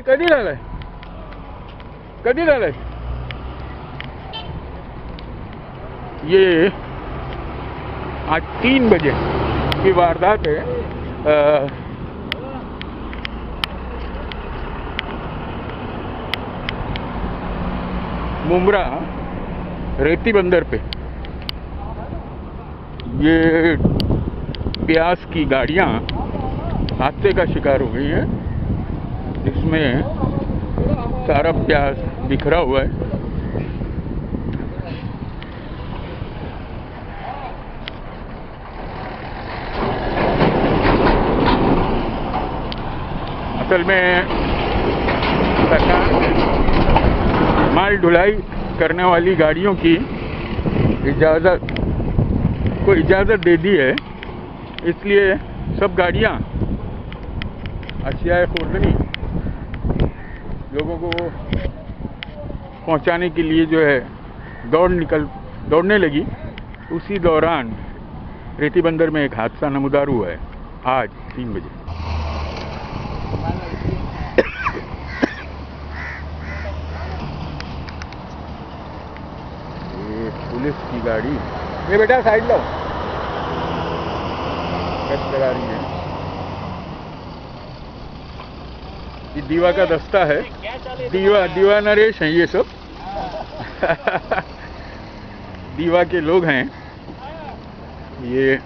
कधी झालंय ये आज 3 बजे की वारदात है। मुमरा रेती बंदर पे ये प्याज की गाड़ियां हादसे का शिकार हो गई हैं, जिसमें सारा प्याज बिखरा हुआ है। असल में सरकार ने माल ढुलाई करने वाली गाड़ियों की इजाज़त दे दी है, इसलिए सब गाड़ियां अशियाए खुर्दनी लोगों को पहुंचाने के लिए जो है दौड़ने लगी। उसी दौरान रेती बंदर में एक हादसा नमूदार हुआ है आज 3 बजे। ये पुलिस की गाड़ी, ये बेटा साइड लो, गश्त लगा रही है। ये दीवा का दस्ता है, दीवा नरेश हैं ये सब। दीवा के लोग हैं ये।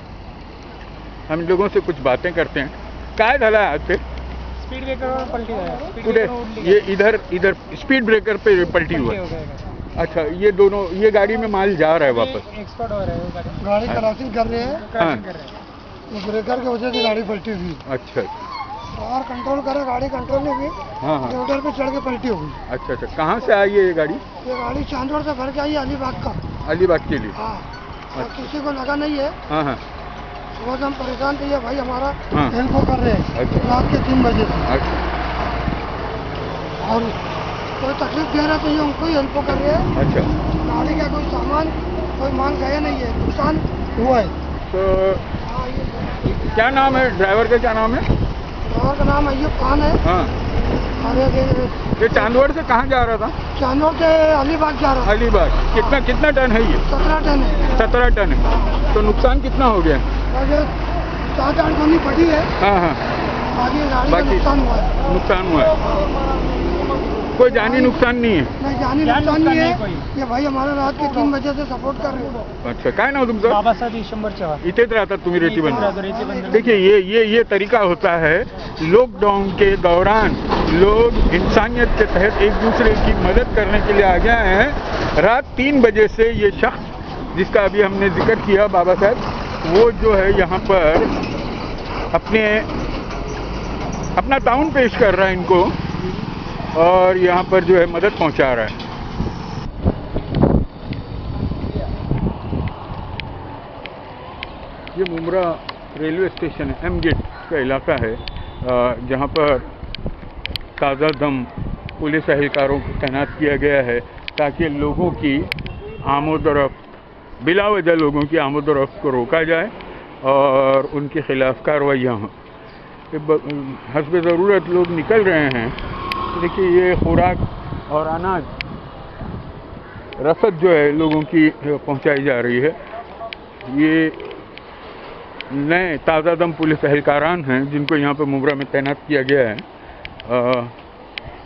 हम लोगों से कुछ बातें करते हैं। काय झाला आज से स्पीड ब्रेकर पलटी है। कुठे ये इधर स्पीड ब्रेकर पे पलटी हुआ। अच्छा, ये दोनों, ये गाड़ी में माल जा रहा है वापस। एक्सपर्ट हो रहा है, गाड़ी क्रॉसिंग कर रहे हैं। हाँ, ब्रेकर की वजह से गाड़ी पलटी हुई। अच्छा और कंट्रोल करा, गाड़ी कंट्रोल नहीं हुई। हाँ हाँ, रोडर पे चढ़ के पलटी हो गई। अच्छा अच्छा। कहाँ से आई है ये गाड़ी? ये गाड़ी चांदोड़ से भर के आई है अलीबाग का। अलीबाग के लिए? हाँ। और किसी को लगा नहीं है। हाँ हाँ। सुबह से हम परेशान थे, ये भाई हमारा हाँ। हेल्प कर रहे हैं। अच्छा। रात के 3 बजे से। अच्छा। और कोई तकलीफ दे रहा तो ये उनको ही हेल्प कर रहे हैं। अच्छा। गाड़ी का कोई सामान, कोई माल गया नहीं है, नुकसान हुआ है। तो हाँ, ये क्या नाम है ड्राइवर का? क्या नाम है? ड्राइवर का नाम अय्यूब खान है। हाँ। और ये चांदोड़ से कहाँ जा रहा था? चांदोड़ से अलीबाग जा रहा है। अलीबाग। कितना टन है ये? 17 टन है। 17 टन है। तो नुकसान कितना हो गया? 7-8 गोनी पड़ी है। हाँ हाँ। बाकी गाड़ी का नुकसान हुआ है। नुकसान हुआ है, कोई जानी नुकसान नहीं है? नहीं, जानी नुकसान नहीं है। ये भाई हमारा रात के 3 बजे से सपोर्ट कर रहे हैं। अच्छा, काय नाव तुमचं? बाबासाहेब ईशंबर चव्हाण। इथेच राहतात तुम्ही रेती बंदर? रेती बंदर। देखिए, ये तरीका होता है। लॉकडाउन के दौरान लोग इंसानियत के तहत एक दूसरे की मदद करने के लिए आ गए हैं। रात 3 बजे से ये शख्स जिसका अभी हमने जिक्र किया, बाबा साहब, वो जो है यहाँ पर अपना ताउन पेश कर रहा है इनको, और यहाँ पर जो है मदद पहुँचा रहा है। ये मुमरा रेलवे स्टेशन है, एम गेट का इलाका है, जहाँ पर ताज़ा दम पुलिस एहलकारों को तैनात किया गया है ताकि लोगों की आमोदरफ्त, बिला वजह लोगों की आमोदरफ्त को रोका जाए और उनके खिलाफ कार्रवाइयाँ हों। हस्ब ज़रूरत लोग निकल रहे हैं। देखिए, ये खुराक और अनाज रसद जो है लोगों की पहुंचाई जा रही है। ये नए ताज़ा दम पुलिस एहलकारान हैं जिनको यहाँ पर मुमरा में तैनात किया गया है।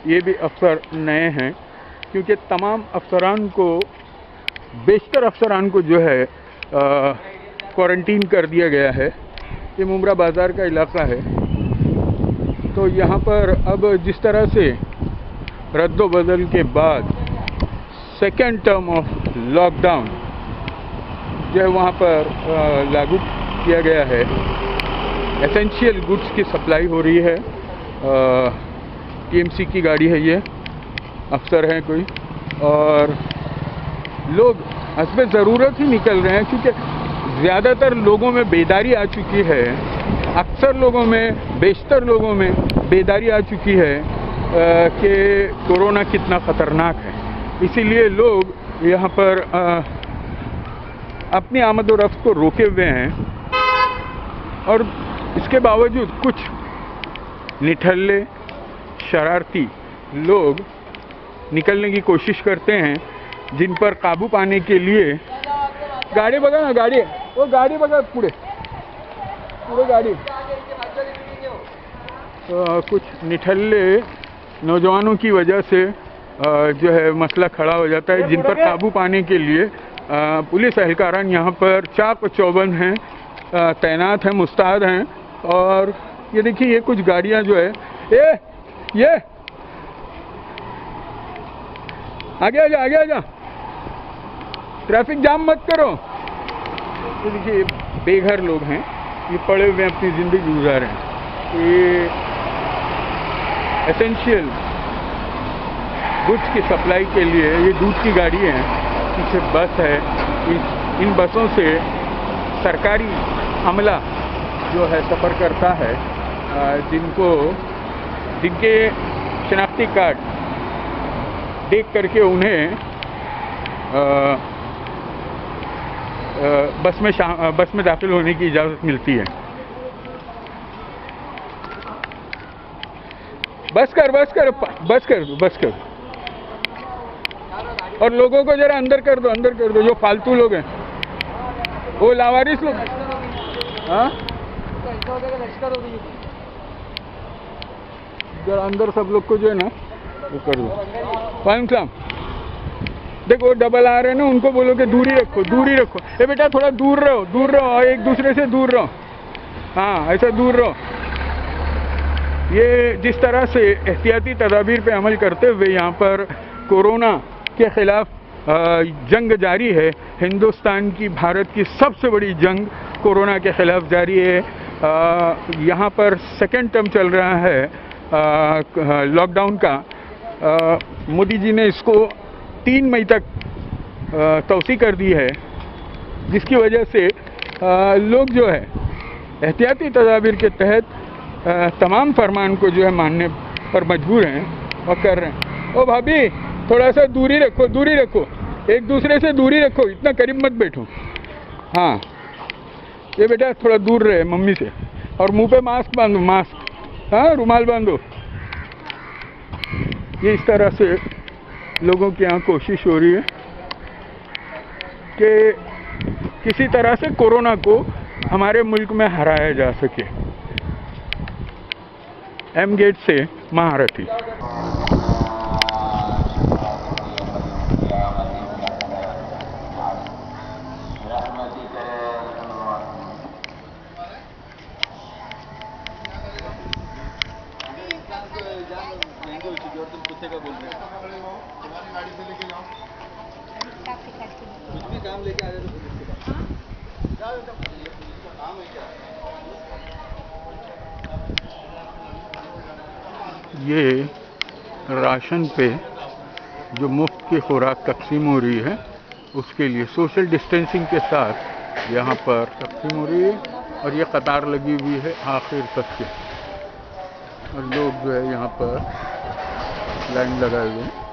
ये भी अफसर नए हैं, क्योंकि तमाम अफसरान को, बेशतर अफसरान को जो है क्वारंटीन कर दिया गया है। ये मुमरा बाज़ार का इलाका है, तो यहाँ पर अब जिस तरह से रद्दोबदल के बाद सेकेंड टर्म ऑफ लॉकडाउन जो है वहाँ पर लागू किया गया है, एसेंशियल गुड्स की सप्लाई हो रही है। टीएमसी की गाड़ी है ये, अफसर हैं कोई, और लोग हस्बे ज़रूरत ही निकल रहे हैं, क्योंकि ज़्यादातर लोगों में बेदारी आ चुकी है। अक्सर लोगों में, बेशतर लोगों में बेदारी आ चुकी है कि कोरोना कितना ख़तरनाक है। इसीलिए लोग यहाँ पर अपनी आमद और रफ्त को रोके हुए हैं, और इसके बावजूद कुछ निठल्ले शरारती लोग निकलने की कोशिश करते हैं, जिन पर काबू पाने के लिए गाड़ी बघा ना, गाड़ी वो गाड़ी बघा पूरे गाड़ी कुछ निठल्ले नौजवानों की वजह से जो है मसला खड़ा हो जाता है, जिन पर काबू पाने के लिए पुलिस एहलकारान यहाँ पर चाक चौबंद हैं, तैनात हैं, मुस्तैद हैं। और ये देखिए ये कुछ गाड़ियाँ जो है ये आगे आ जा, ट्रैफिक जाम मत करो। ये देखिए बेघर लोग हैं, ये पड़े हुए अपनी ज़िंदगी गुजार रहे हैं। ये एसेंशियल गुड्स की सप्लाई के लिए ये दूध की गाड़ी है, पीछे बस है। इन बसों से सरकारी अमला जो है सफ़र करता है, जिनके शनाख्ती कार्ड देख करके उन्हें बस में दाखिल होने की इजाज़त मिलती है। बस कर। और लोगों को जरा अंदर कर दो जो फालतू लोग हैं, वो लावारिस लोग। हाँ, जरा अंदर सब लोग को जो है ना वो कर दो। वालेकुम सलाम। देखो डबल आ रहे हैं ना, उनको बोलो कि दूरी रखो। ए बेटा थोड़ा दूर रहो, एक दूसरे से दूर रहो। हाँ, ऐसा दूर रहो। ये जिस तरह से एहतियाती तदाबीर पे अमल करते हुए यहाँ पर कोरोना के ख़िलाफ़ जंग जारी है। हिंदुस्तान की, भारत की सबसे बड़ी जंग कोरोना के ख़िलाफ़ जारी है। यहाँ पर सेकेंड टर्म चल रहा है लॉकडाउन का। मोदी जी ने इसको 3 मई तक तौसी कर दी है, जिसकी वजह से लोग जो है एहतियाती तदाबीर के तहत तमाम फरमान को जो है मानने पर मजबूर हैं और कर रहे हैं। ओ भाभी थोड़ा सा दूरी रखो, एक दूसरे से दूरी रखो, इतना करीब मत बैठो। हाँ, ये बेटा थोड़ा दूर रहे मम्मी से। और मुंह पे मास्क बांधो, हाँ रुमाल बांधो। ये इस तरह से लोगों की यहाँ कोशिश हो रही है कि किसी तरह से कोरोना को हमारे मुल्क में हराया जा सके। एम गेट से महारथी। ये राशन पे जो मुफ्त की खुराक तकसीम हो रही है, उसके लिए सोशल डिस्टेंसिंग के साथ यहाँ पर तकसीम हो रही है। और ये कतार लगी हुई है आखिर तक के, और लोग जो है यहाँ पर लाइन लगाए हुए हैं।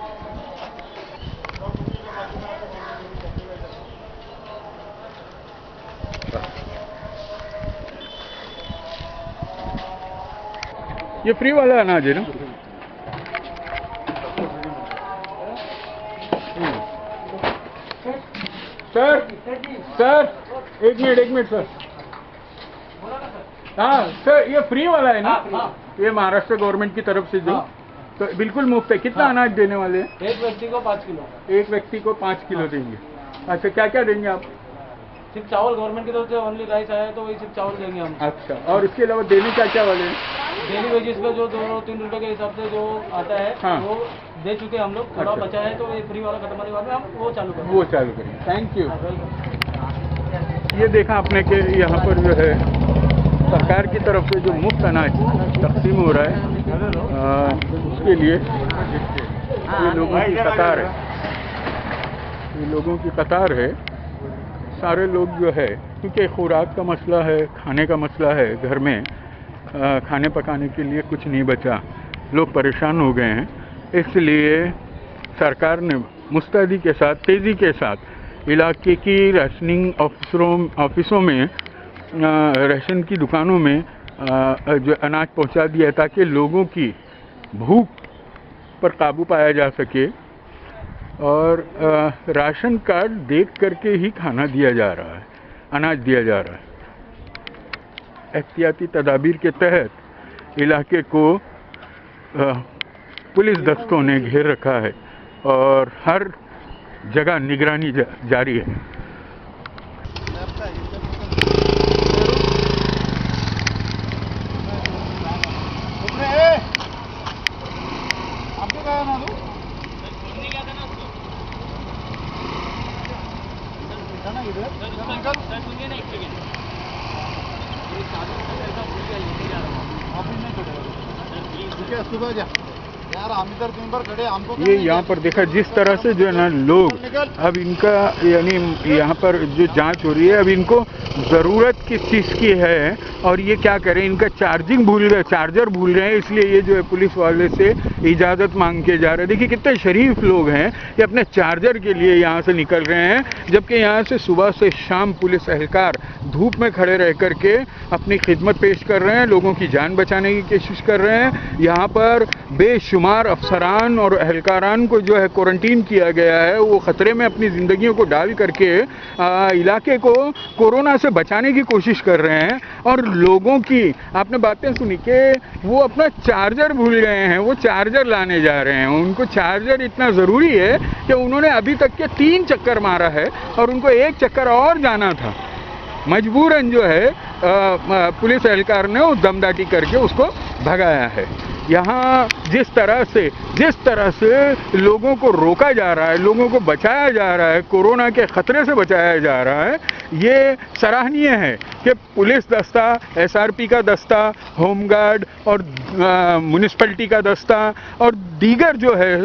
ये फ्री वाला अनाज है ना? सर एक मिनट सर। हाँ सर, ये फ्री वाला है ना? ये महाराष्ट्र गवर्नमेंट की तरफ से जो तो बिल्कुल मुफ्त है। कितना अनाज देने वाले हैं? एक व्यक्ति को 5 किलो। एक व्यक्ति को 5 किलो देंगे। अच्छा, क्या क्या देंगे आप? सिर्फ चावल, गवर्नमेंट की तरफ से ओनली राइस आया है तो वही सिर्फ चावल देंगे हम। अच्छा, और इसके अलावा देने क्या क्या वाले हैं? डेली वेजेस पे जो 2-3 रुपए के हिसाब से जो आता है, हाँ, वो दे चुके हम लोग। थोड़ा अच्छा, बचा है तो ये फ्री वाला खत्म होने के बाद में हम वो चालू करेंगे। Thank you. ये देखा आपने कि यहाँ पर जो है सरकार की तरफ से जो मुफ्त अनाज तकसीम हो रहा है, उसके लिए ये लोगों की कतार है। सारे लोग जो है, क्योंकि खुराक का मसला है, खाने का मसला है, घर में खाने पकाने के लिए कुछ नहीं बचा, लोग परेशान हो गए हैं। इसलिए सरकार ने मुस्तैदी के साथ, तेज़ी के साथ इलाके की राशनिंग ऑफिसों में, राशन की दुकानों में जो अनाज पहुंचा दिया है, ताकि लोगों की भूख पर काबू पाया जा सके और राशन कार्ड देख करके ही खाना दिया जा रहा है, अनाज दिया जा रहा है। एहतियाती तदाबीर के तहत इलाके को पुलिस दस्तों ने घेर रखा है और हर जगह निगरानी जारी है। ये यहाँ पर देखा जिस तरह से जो है ना लोग अब इनका यानी यहाँ पर जो जांच हो रही है, अब इनको ज़रूरत किस चीज़ की है और ये क्या करें, इनका चार्जर भूल गए, इसलिए ये जो है पुलिस वाले से इजाज़त मांग के जा रहे हैं। देखिए कितने शरीफ लोग हैं कि अपने चार्जर के लिए यहाँ से निकल रहे हैं, जबकि यहाँ से सुबह से शाम पुलिस एहलकार धूप में खड़े रह करके अपनी खिदमत पेश कर रहे हैं, लोगों की जान बचाने की कोशिश कर रहे हैं। यहाँ पर बेशुमार अफसरान और एहलकारान को जो है क्वारंटीन किया गया है, वो ख़तरे में अपनी ज़िंदगियों को डाल करके इलाके को कोरोना से बचाने की कोशिश कर रहे हैं। और लोगों की आपने बातें सुनी कि वो अपना चार्जर भूल गए हैं, वो चार्जर लाने जा रहे हैं। उनको चार्जर इतना ज़रूरी है कि उन्होंने अभी तक के 3 चक्कर मारा है और उनको 1 चक्कर और जाना था। मजबूरन जो है पुलिस एहलकार ने वो दमदाटी करके उसको भगाया है। यहाँ जिस तरह से लोगों को रोका जा रहा है, लोगों को बचाया जा रहा है, कोरोना के ख़तरे से बचाया जा रहा है, ये सराहनीय है कि पुलिस दस्ता, एसआरपी का दस्ता, होमगार्ड और म्यूनिसिपैलिटी का दस्ता और दीगर जो है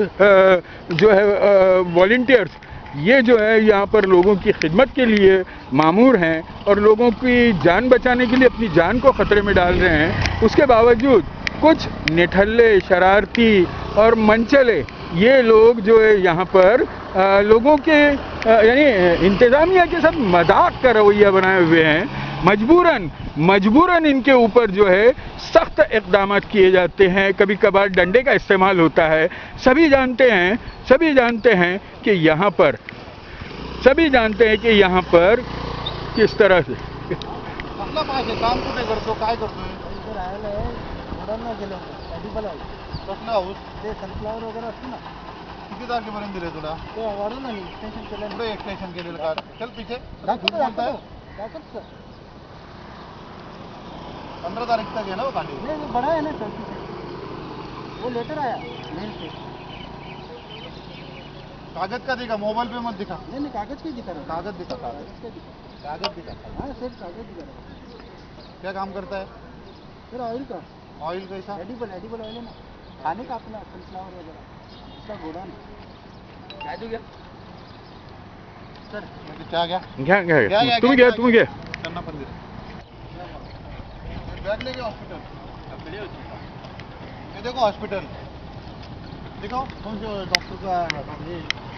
वॉलंटियर्स, ये जो है यहाँ पर लोगों की खिदमत के लिए मामूर हैं और लोगों की जान बचाने के लिए अपनी जान को ख़तरे में डाल रहे हैं। उसके बावजूद कुछ निठल्ले, शरारती और मनचले ये लोग जो है यहाँ पर लोगों के यानी इंतज़ामिया के साथ मजाक का रवैया बनाए हुए हैं। मजबूरन इनके ऊपर जो है सख्त इक़दामात किए जाते हैं, कभी कभार डंडे का इस्तेमाल होता है। सभी जानते हैं कि यहाँ पर किस तरह से काम कुठे करतो, काय करतोय? कसलं हाऊस ते सनफ्लावर वगैरे असतं ना, किती तारखेपर्यंत दिले तुला? ते वाढून नाही एक्सटेन्शन केलं, पुढे एक्सटेन्शन केलेलं का? चल पीछे बोलताय 15 तारीख तक है ना वो गाड़ी? नहीं बड़ा है ना सर, वो लेटर आया मेल से। कागज का दिखा, मोबाइल पे मत दिखा। नहीं कागज का दिखा रहा, कागज दिखा हाँ सिर्फ कागज दिखा रहा। क्या काम करता है सर? ऑयल कैसा? एडिबल ऑयल है ना, खाने का अपना सनफ्लावर वगैरह, इसका गोडाउन है। क्या दूँ क्या सर? क्या गया तुम गया करना पड़ गया। बैग लेके हॉस्पिटल, ये देखो हॉस्पिटल दिखाओ, कौन से डॉक्टर का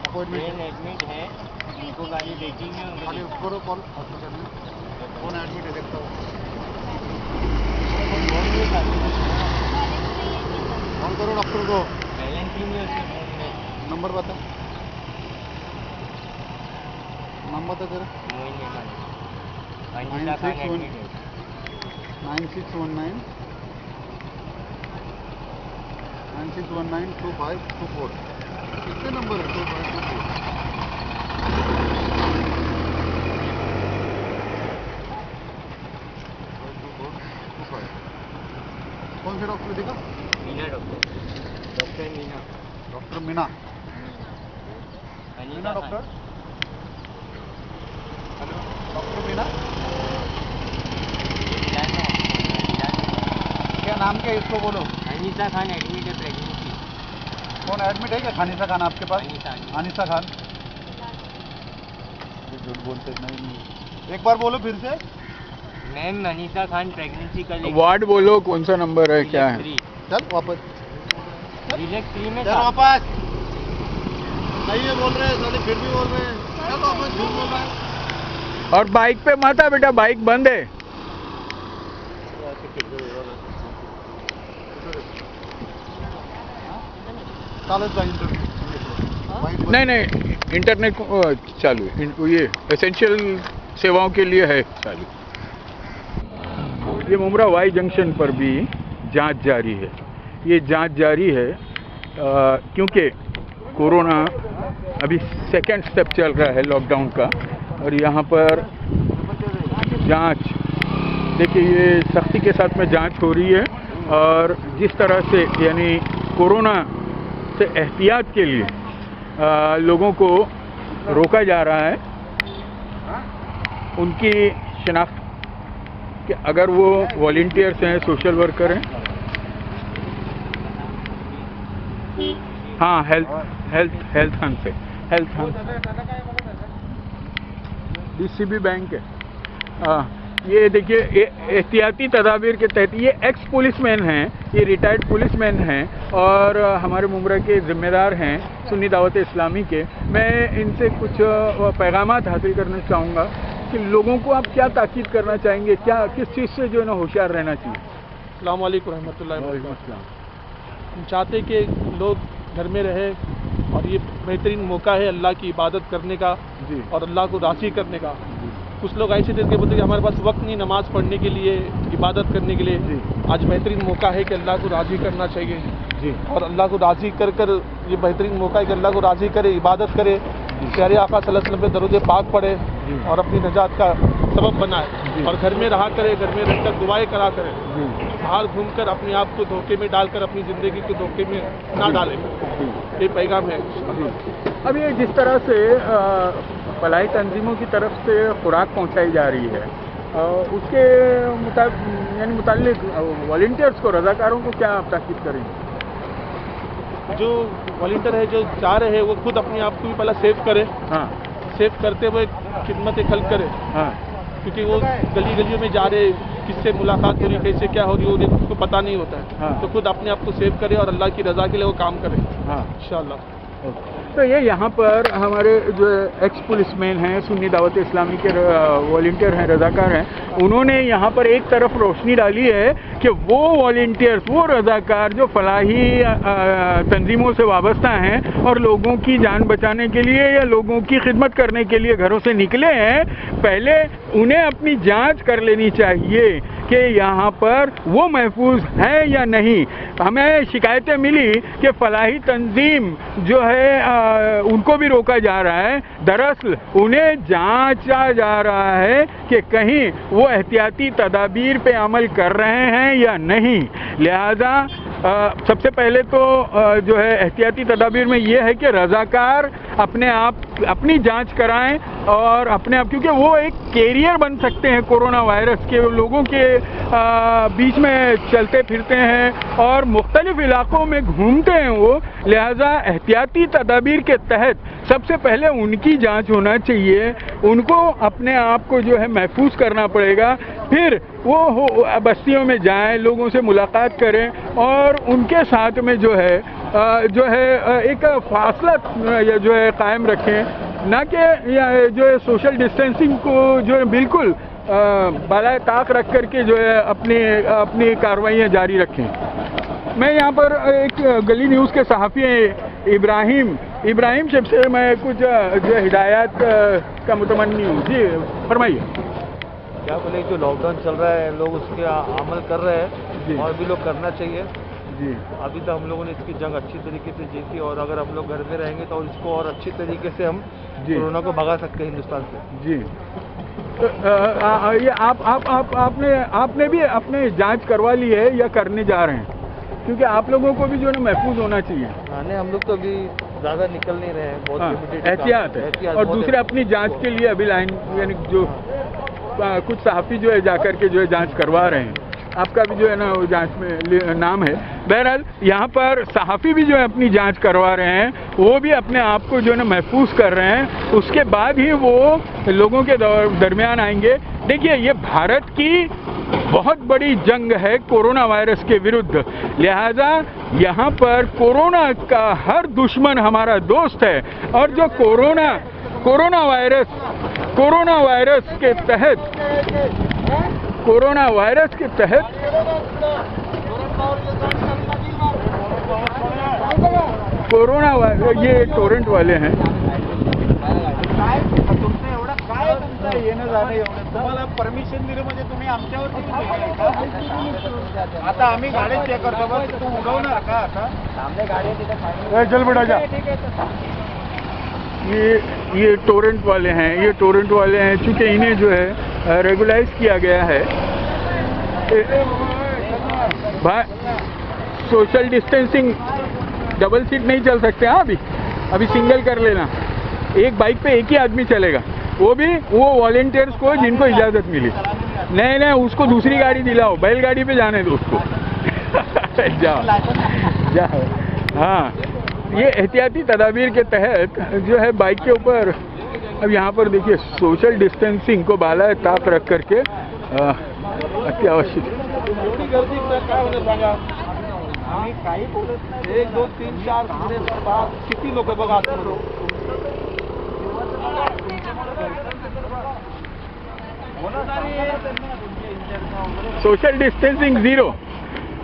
अपॉइंटमेंट एडमिट है, इनको गाड़ी वेटिंग है, खाली करो कॉल हॉस्पिटल में कौन एडमिट है देखता हूँ। कॉल करो डॉक्टर को, नंबर बता, नंबर तो तेरा 96192524। कितने नंबर है? 2524। कौन से डॉक्टर दिखा? Meena doctor Meena doctor. Hello doctor Meena, क्या नाम क्या इसको बोलो? अनीसा खान एडमिट है प्रेगनेंसी। कौन एडमिट है क्या? खानिसा खान आपके पास? अनीसा खान। झूठ बोलते नहीं, एक बार बोलो फिर से। मैम अनीसा खान प्रेगनेंसी का वार्ड बोलो, कौन सा नंबर है, क्या है? चल वापस, रिलैक्स 3 में चल वापस। सही है बोल रहे हैं साले, फिर भी बोल रहे हैं। चल वापस, झूठ बोल रहा है। और बाइक पे मत आ बेटा, बाइक बंद है। चालत जा इंटरनेट नहीं नहीं, इंटरनेट चालू है, ये एसेंशियल सेवाओं के लिए है चालू। ये मुमरा वाई जंक्शन पर भी जांच जारी है। ये जांच जारी है क्योंकि कोरोना अभी सेकेंड स्टेप चल रहा है लॉकडाउन का, और यहाँ पर जांच, देखिए ये सख्ती के साथ में जांच हो रही है, और जिस तरह से यानी कोरोना से एहतियात के लिए लोगों को रोका जा रहा है, उनकी शिनाख्त कि अगर वो वॉलंटियर्स हैं, सोशल वर्कर हैं, हाँ हेल्थ हंस है, हेल्थ हंस डीसीबी बैंक है। ये देखिए एहतियाती तदाबीर के तहत, ये एक्स पुलिसमैन हैं, ये रिटायर्ड पुलिसमैन हैं और हमारे मुमरा के ज़िम्मेदार हैं सुन्नी दावत इस्लामी के। मैं इनसे कुछ पैगामात हासिल करना चाहूँगा कि लोगों को आप क्या ताकीद करना चाहेंगे, क्या किस चीज़ से जो है ना होशियार रहना चाहिए। अस्सलाम वालेकुम रहमतुल्लाहि व बरकातहू। हम चाहते कि लोग घर में रहे, और ये बेहतरीन मौका है अल्लाह की इबादत करने का जी। और अल्लाह को राज़ी करने का। कुछ लोग ऐसे थे कि बोलते कि हमारे पास वक्त नहीं नमाज़ पढ़ने के लिए, इबादत करने के लिए। जी। आज बेहतरीन मौका है कि अल्लाह को राज़ी करना चाहिए जी। और अल्लाह को राज़ी कर कर ये बेहतरीन मौका है कि अल्लाह को राज़ी करे, इबादत करे, प्यारे आका सल्लल्लाहु अलैहि वसल्लम पे दरूद पाक पढ़े और अपनी नजात का सबब बनाए, और घर में रहा करे, घर में रहकर दुआएं करा करे, बाहर घूमकर अपने आप को धोखे में डालकर अपनी ज़िंदगी को धोखे में ना डालें। ये पैगाम है। अब ये जिस तरह से फलाही तंजीमों की तरफ से खुराक पहुंचाई जा रही है, उसके मुताल्लिक वॉलंटियर्स को, रज़ाकारों को क्या आप ताकीद करेंगे? जो वॉलंटियर है, जो चाह रहे हैं, वो खुद अपने आप को भी पहले सेव करे। हाँ सेव करते हुए खिदमत खल्क करे, हाँ क्योंकि वो गली गलियों में जा रहे, किससे मुलाकात हो रही, कैसे क्या हो रही है, उन्हें उसको पता नहीं होता है। हाँ। तो खुद अपने आप को सेव करे और अल्लाह की रज़ा के लिए वो काम करे हाँ। इंशाअल्लाह। तो ये यहाँ पर हमारे जो एक्स पुलिसमैन हैं, सुन्नी दावत इस्लामी के वॉलंटियर हैं, रज़ाकार हैं, उन्होंने यहाँ पर एक तरफ रोशनी डाली है कि वो वॉलंटियर्स, वो रज़ाकार जो फलाही तंजीमों से वाबस्ता हैं और लोगों की जान बचाने के लिए या लोगों की खिदमत करने के लिए घरों से निकले हैं, पहले उन्हें अपनी जांच कर लेनी चाहिए कि यहाँ पर वो महफूज है या नहीं। हमें शिकायतें मिली कि फलाही तंजीम जो है उनको भी रोका जा रहा है, दरअसल उन्हें जांचा जा रहा है कि कहीं वो एहतियाती तदाबीर पे अमल कर रहे हैं या नहीं। लिहाजा सबसे पहले तो जो है एहतियाती तदाबीर में ये है कि रज़ाकार अपने आप अपनी जांच कराएं और अपने आप, क्योंकि वो एक कैरियर बन सकते हैं कोरोना वायरस के, लोगों के बीच में चलते फिरते हैं और मुख्तलिफ इलाकों में घूमते हैं वो। लिहाजा एहतियाती तदाबीर के तहत सबसे पहले उनकी जांच होना चाहिए, उनको अपने आप को जो है महफूज करना पड़ेगा, फिर वो बस्तियों में जाएं, लोगों से मुलाकात करें और उनके साथ में जो है एक फासला जो है कायम रखें, ना कि जो है सोशल डिस्टेंसिंग को जो है बिल्कुल बाला ताक रख करके जो है अपनी कार्रवाइयाँ जारी रखें। मैं यहाँ पर एक गली न्यूज़ के सहाफ़ी इब्राहिम शेख से मैं कुछ जो हिदायत का मुतमन्नी हूँ। जी फरमाइए। क्या बोले, जो लॉकडाउन चल रहा है लोग उसके अमल कर रहे हैं और भी लोग करना चाहिए जी। अभी तो हम लोगों ने इसकी जंग अच्छी तरीके से जीती, और अगर हम लोग घर में रहेंगे तो इसको और अच्छी तरीके से हम कोरोना को भगा सकते हैं हिंदुस्तान से। जी। तो ये आपने भी अपने जांच करवा ली है या करने जा रहे हैं? क्योंकि आप लोगों को भी जो है ना महफूज होना चाहिए। नहीं, हम लोग तो अभी ज़्यादा निकल नहीं रहे हैं, बहुत लिमिटेड एहतियात है। और दूसरे अपनी जांच के लिए अभी लाइन यानी जो कुछ सहाफ़ी जो है जाकर के जो है जांच करवा रहे हैं, आपका भी जो है ना वो जांच में नाम है। बहरहाल यहाँ पर सहाफ़ी भी जो है अपनी जांच करवा रहे हैं, वो भी अपने आप को जो है ना महफूज कर रहे हैं, उसके बाद ही वो लोगों के दरमियान आएंगे। देखिए ये भारत की बहुत बड़ी जंग है कोरोना वायरस के विरुद्ध, लिहाजा यहाँ पर कोरोना का हर दुश्मन हमारा दोस्त है, और जो कोरोना वायरस के तहत कोरोना ये टोरेंट वाले हैं। तुम्हाला परमिशन दिली म्हणजे तुम्ही आमच्यावरती आता आम्ही गाडी चेक करतो बस तू उडवणार का आता चल बेटा जा। ये टोरेंट वाले हैं, ये टोरेंट वाले हैं, चूंकि इन्हें जो है रेगुलाइज किया गया है। भाई सोशल डिस्टेंसिंग, डबल सीट नहीं चल सकते। हाँ अभी सिंगल कर लेना, एक बाइक पे एक ही आदमी चलेगा, वो भी वो वॉलेंटियर्स को जिनको इजाज़त मिली। नहीं उसको दूसरी गाड़ी दिलाओ, बैलगाड़ी पे जाने दो उसको। जाओ। हाँ ये एहतियाती तदाबीर के तहत जो है बाइक के ऊपर अब यहाँ पर देखिए सोशल डिस्टेंसिंग को बाला ताक रख करके अत्यावश्यक आम्ही काही बोलत नाही। 1 2 3 4 5 किती लोक बघा आतमध्ये। सोशल डिस्टेंसिंग झिरो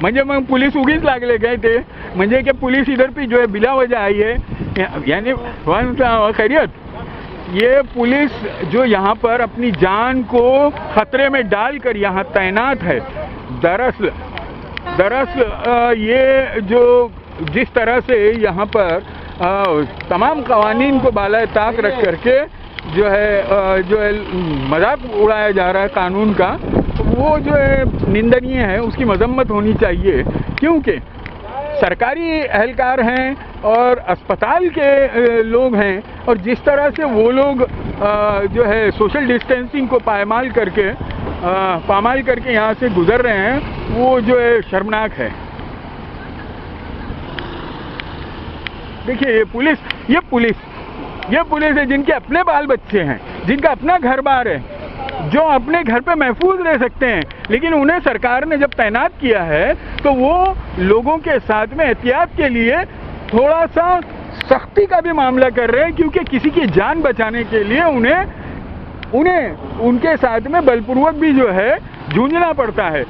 म्हणजे मग पोलीस उगीच लागले काय ते, म्हणजे कि पुलिस इधर पे जो है बिला वजह आई है, यानी खैरियत ये पुलिस जो यहाँ पर अपनी जान को खतरे में डालकर यहाँ तैनात है। दरअसल ये जो जिस तरह से यहाँ पर तमाम कवानीन को बाला ताक रख करके जो है मजाक उड़ाया जा रहा है कानून का, वो जो है निंदनीय है, उसकी मजम्मत होनी चाहिए। क्योंकि सरकारी एहलकार हैं और अस्पताल के लोग हैं, और जिस तरह से वो लोग जो है सोशल डिस्टेंसिंग को पामाल करके यहाँ से गुजर रहे हैं, वो जो है शर्मनाक है। देखिए ये पुलिस है जिनके अपने बाल बच्चे हैं, जिनका अपना घर बार है, जो अपने घर पे महफूज रह सकते हैं, लेकिन उन्हें सरकार ने जब तैनात किया है तो वो लोगों के साथ में एहतियात के लिए थोड़ा सा सख्ती का भी मामला कर रहे हैं, क्योंकि किसी की जान बचाने के लिए उन्हें उनके साथ में बलपूर्वक भी जो है जूझना पड़ता है।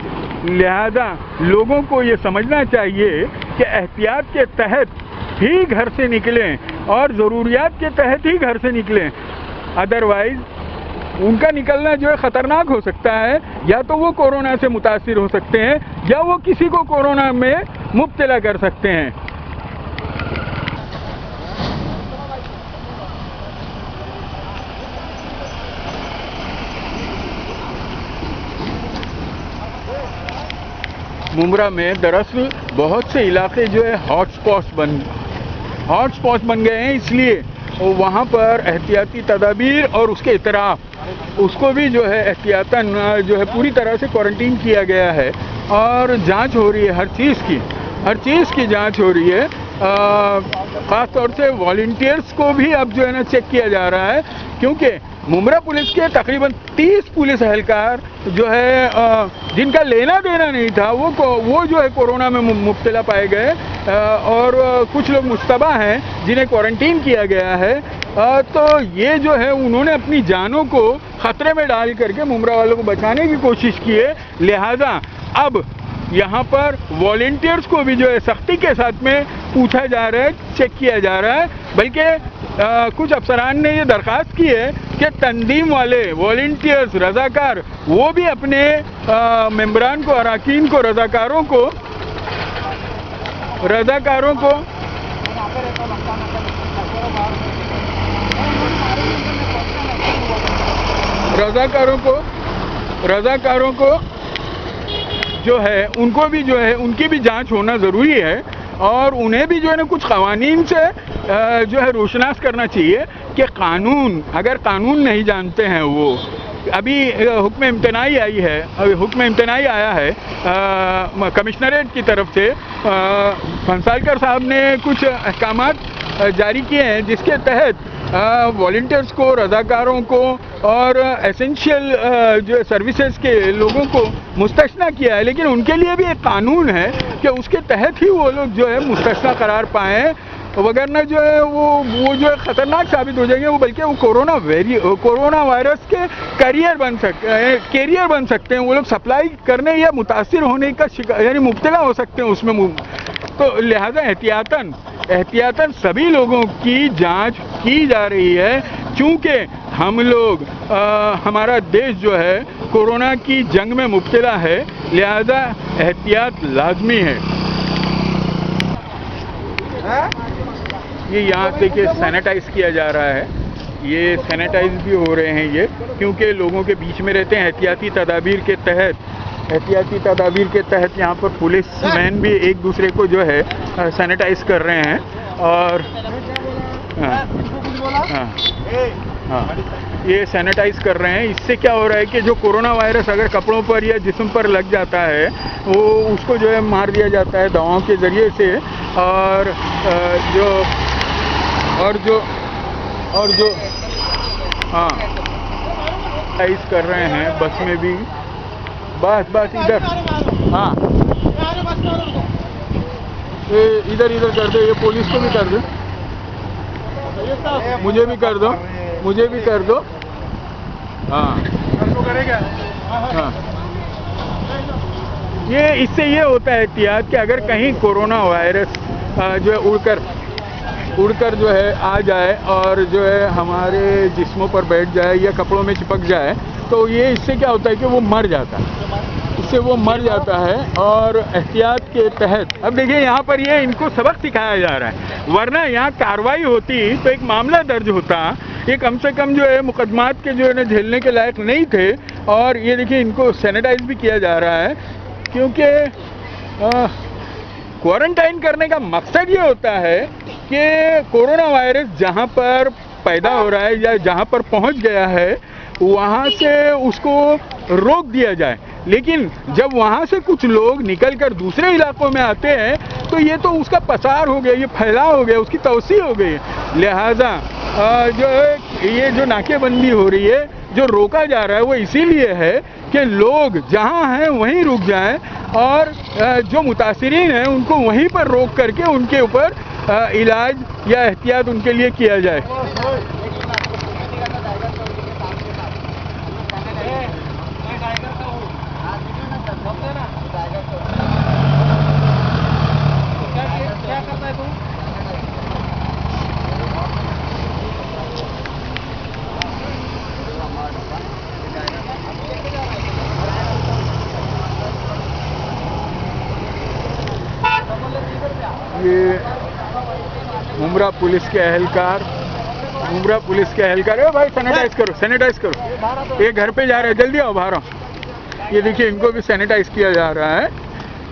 लिहाजा लोगों को ये समझना चाहिए कि एहतियात के तहत ही घर से निकलें और ज़रूरियात के तहत ही घर से निकलें, अदरवाइज उनका निकलना जो है ख़तरनाक हो सकता है। या तो वो कोरोना से मुतासिर हो सकते हैं या वो किसी को कोरोना में मुब्तला कर सकते हैं। मुंब्रा में दरअसल बहुत से इलाके जो है हॉटस्पॉट्स बन गए हैं, इसलिए वहाँ पर एहतियाती तदाबीर और उसके इतराफ़ उसको भी जो है एहतियातन जो है पूरी तरह से क्वारंटीन किया गया है, और जांच हो रही है, हर चीज़ की जांच हो रही है। ख़ास तौर से वॉलंटियर्स को भी अब जो है ना चेक किया जा रहा है, क्योंकि मुंब्रा पुलिस के तकरीबन 30 पुलिस एहलकार जो है जिनका लेना देना नहीं था, वो जो है कोरोना में मुब्तला पाए गए, और कुछ लोग मुश्तबा हैं जिन्हें क्वारंटीन किया गया है। तो ये जो है उन्होंने अपनी जानों को ख़तरे में डाल करके मुंब्रा वालों को बचाने की कोशिश की है। लिहाजा अब यहाँ पर वॉलंटियर्स को भी जो है सख्ती के साथ में पूछा जा रहा है, चेक किया जा रहा है। बल्कि कुछ अफसरान ने ये दरख्वास्त की है कि तंजीम वाले वॉलंटियर्स रज़ाकार वो भी अपने मेंबरान को, अरकान को, रज़ाकारों को जो है उनको भी जो है उनकी भी जांच होना ज़रूरी है, और उन्हें भी जो है ना कुछ कवानीन से जो है रोशनास करना चाहिए कि कानून, अगर कानून नहीं जानते हैं वो, अभी हुक्म इम्तनाई आया है कमिश्नरेट की तरफ से। फंसालकर साहब ने कुछ अहकामात जारी किए हैं जिसके तहत वॉलंटियर्स को, रज़ाकारों को और एसेंशियल जो सर्विसेज के लोगों को मुस्तस्ना किया है, लेकिन उनके लिए भी एक कानून है कि उसके तहत ही वो लोग जो है मुस्तस्ना करार पाएँ, वगरना जो है वो जो है ख़तरनाक साबित हो जाएंगे। वो बल्कि वो कोरोना वायरस के कैरियर बन सकते हैं। वो लोग सप्लाई करने या मुतासिर होने का शिकार यानी मुब्तला हो सकते हैं उसमें। तो लिहाजा एहतियातन सभी लोगों की जांच की जा रही है, क्योंकि हम लोग हमारा देश जो है कोरोना की जंग में मुब्तला है, लिहाजा एहतियात लाजमी है। ये यहाँ देखिए सैनिटाइज किया जा रहा है, ये सैनिटाइज भी हो रहे हैं ये, क्योंकि लोगों के बीच में रहते हैं। एहतियाती तदाबीर के तहत यहाँ पर पुलिसमैन भी एक दूसरे को जो है सैनिटाइज कर रहे हैं। और ये सैनिटाइज कर रहे हैं। इससे क्या हो रहा है कि जो कोरोना वायरस अगर कपड़ों पर या जिस्म पर लग जाता है वो उसको जो है मार दिया जाता है दवाओं के ज़रिए से। और जो हाँ सैनिटाइज कर रहे हैं बस में भी। बस इधर, हाँ इधर कर दो, ये पुलिस को भी कर दो, मुझे भी कर दो। हाँ ये इससे ये होता है एहतियात कि अगर कहीं कोरोना वायरस जो है उड़कर जो है आ जाए और जो है हमारे जिस्मों पर बैठ जाए या कपड़ों में चिपक जाए, तो ये इससे क्या होता है कि वो मर जाता है। और एहतियात के तहत अब देखिए यहाँ पर ये इनको सबक सिखाया जा रहा है, वरना यहाँ कार्रवाई होती तो एक मामला दर्ज होता, ये कम से कम जो है मुकदमात के जो है ना झेलने के लायक नहीं थे। और ये देखिए इनको सैनिटाइज भी किया जा रहा है, क्योंकि क्वारंटाइन करने का मकसद ये होता है कि कोरोना वायरस जहाँ पर पैदा हो रहा है या जहाँ पर पहुँच गया है वहाँ से उसको रोक दिया जाए। लेकिन जब वहाँ से कुछ लोग निकलकर दूसरे इलाकों में आते हैं तो ये तो उसका पसार हो गया, ये फैलाव हो गया, उसकी तवसी हो गई। लिहाजा जो है ये जो नाकेबंदी हो रही है, जो रोका जा रहा है, वो इसीलिए है कि लोग जहाँ हैं वहीं रुक जाएं और जो मुतासिरीन हैं उनको वहीं पर रोक करके उनके ऊपर इलाज या एहतियात उनके लिए किया जाए। ये मुमरा पुलिस के एहलकार, भाई सैनिटाइज करो, ये घर पे जा रहे हैं, जल्दी आओ बाहर आओ। ये देखिए इनको भी सैनिटाइज किया जा रहा है,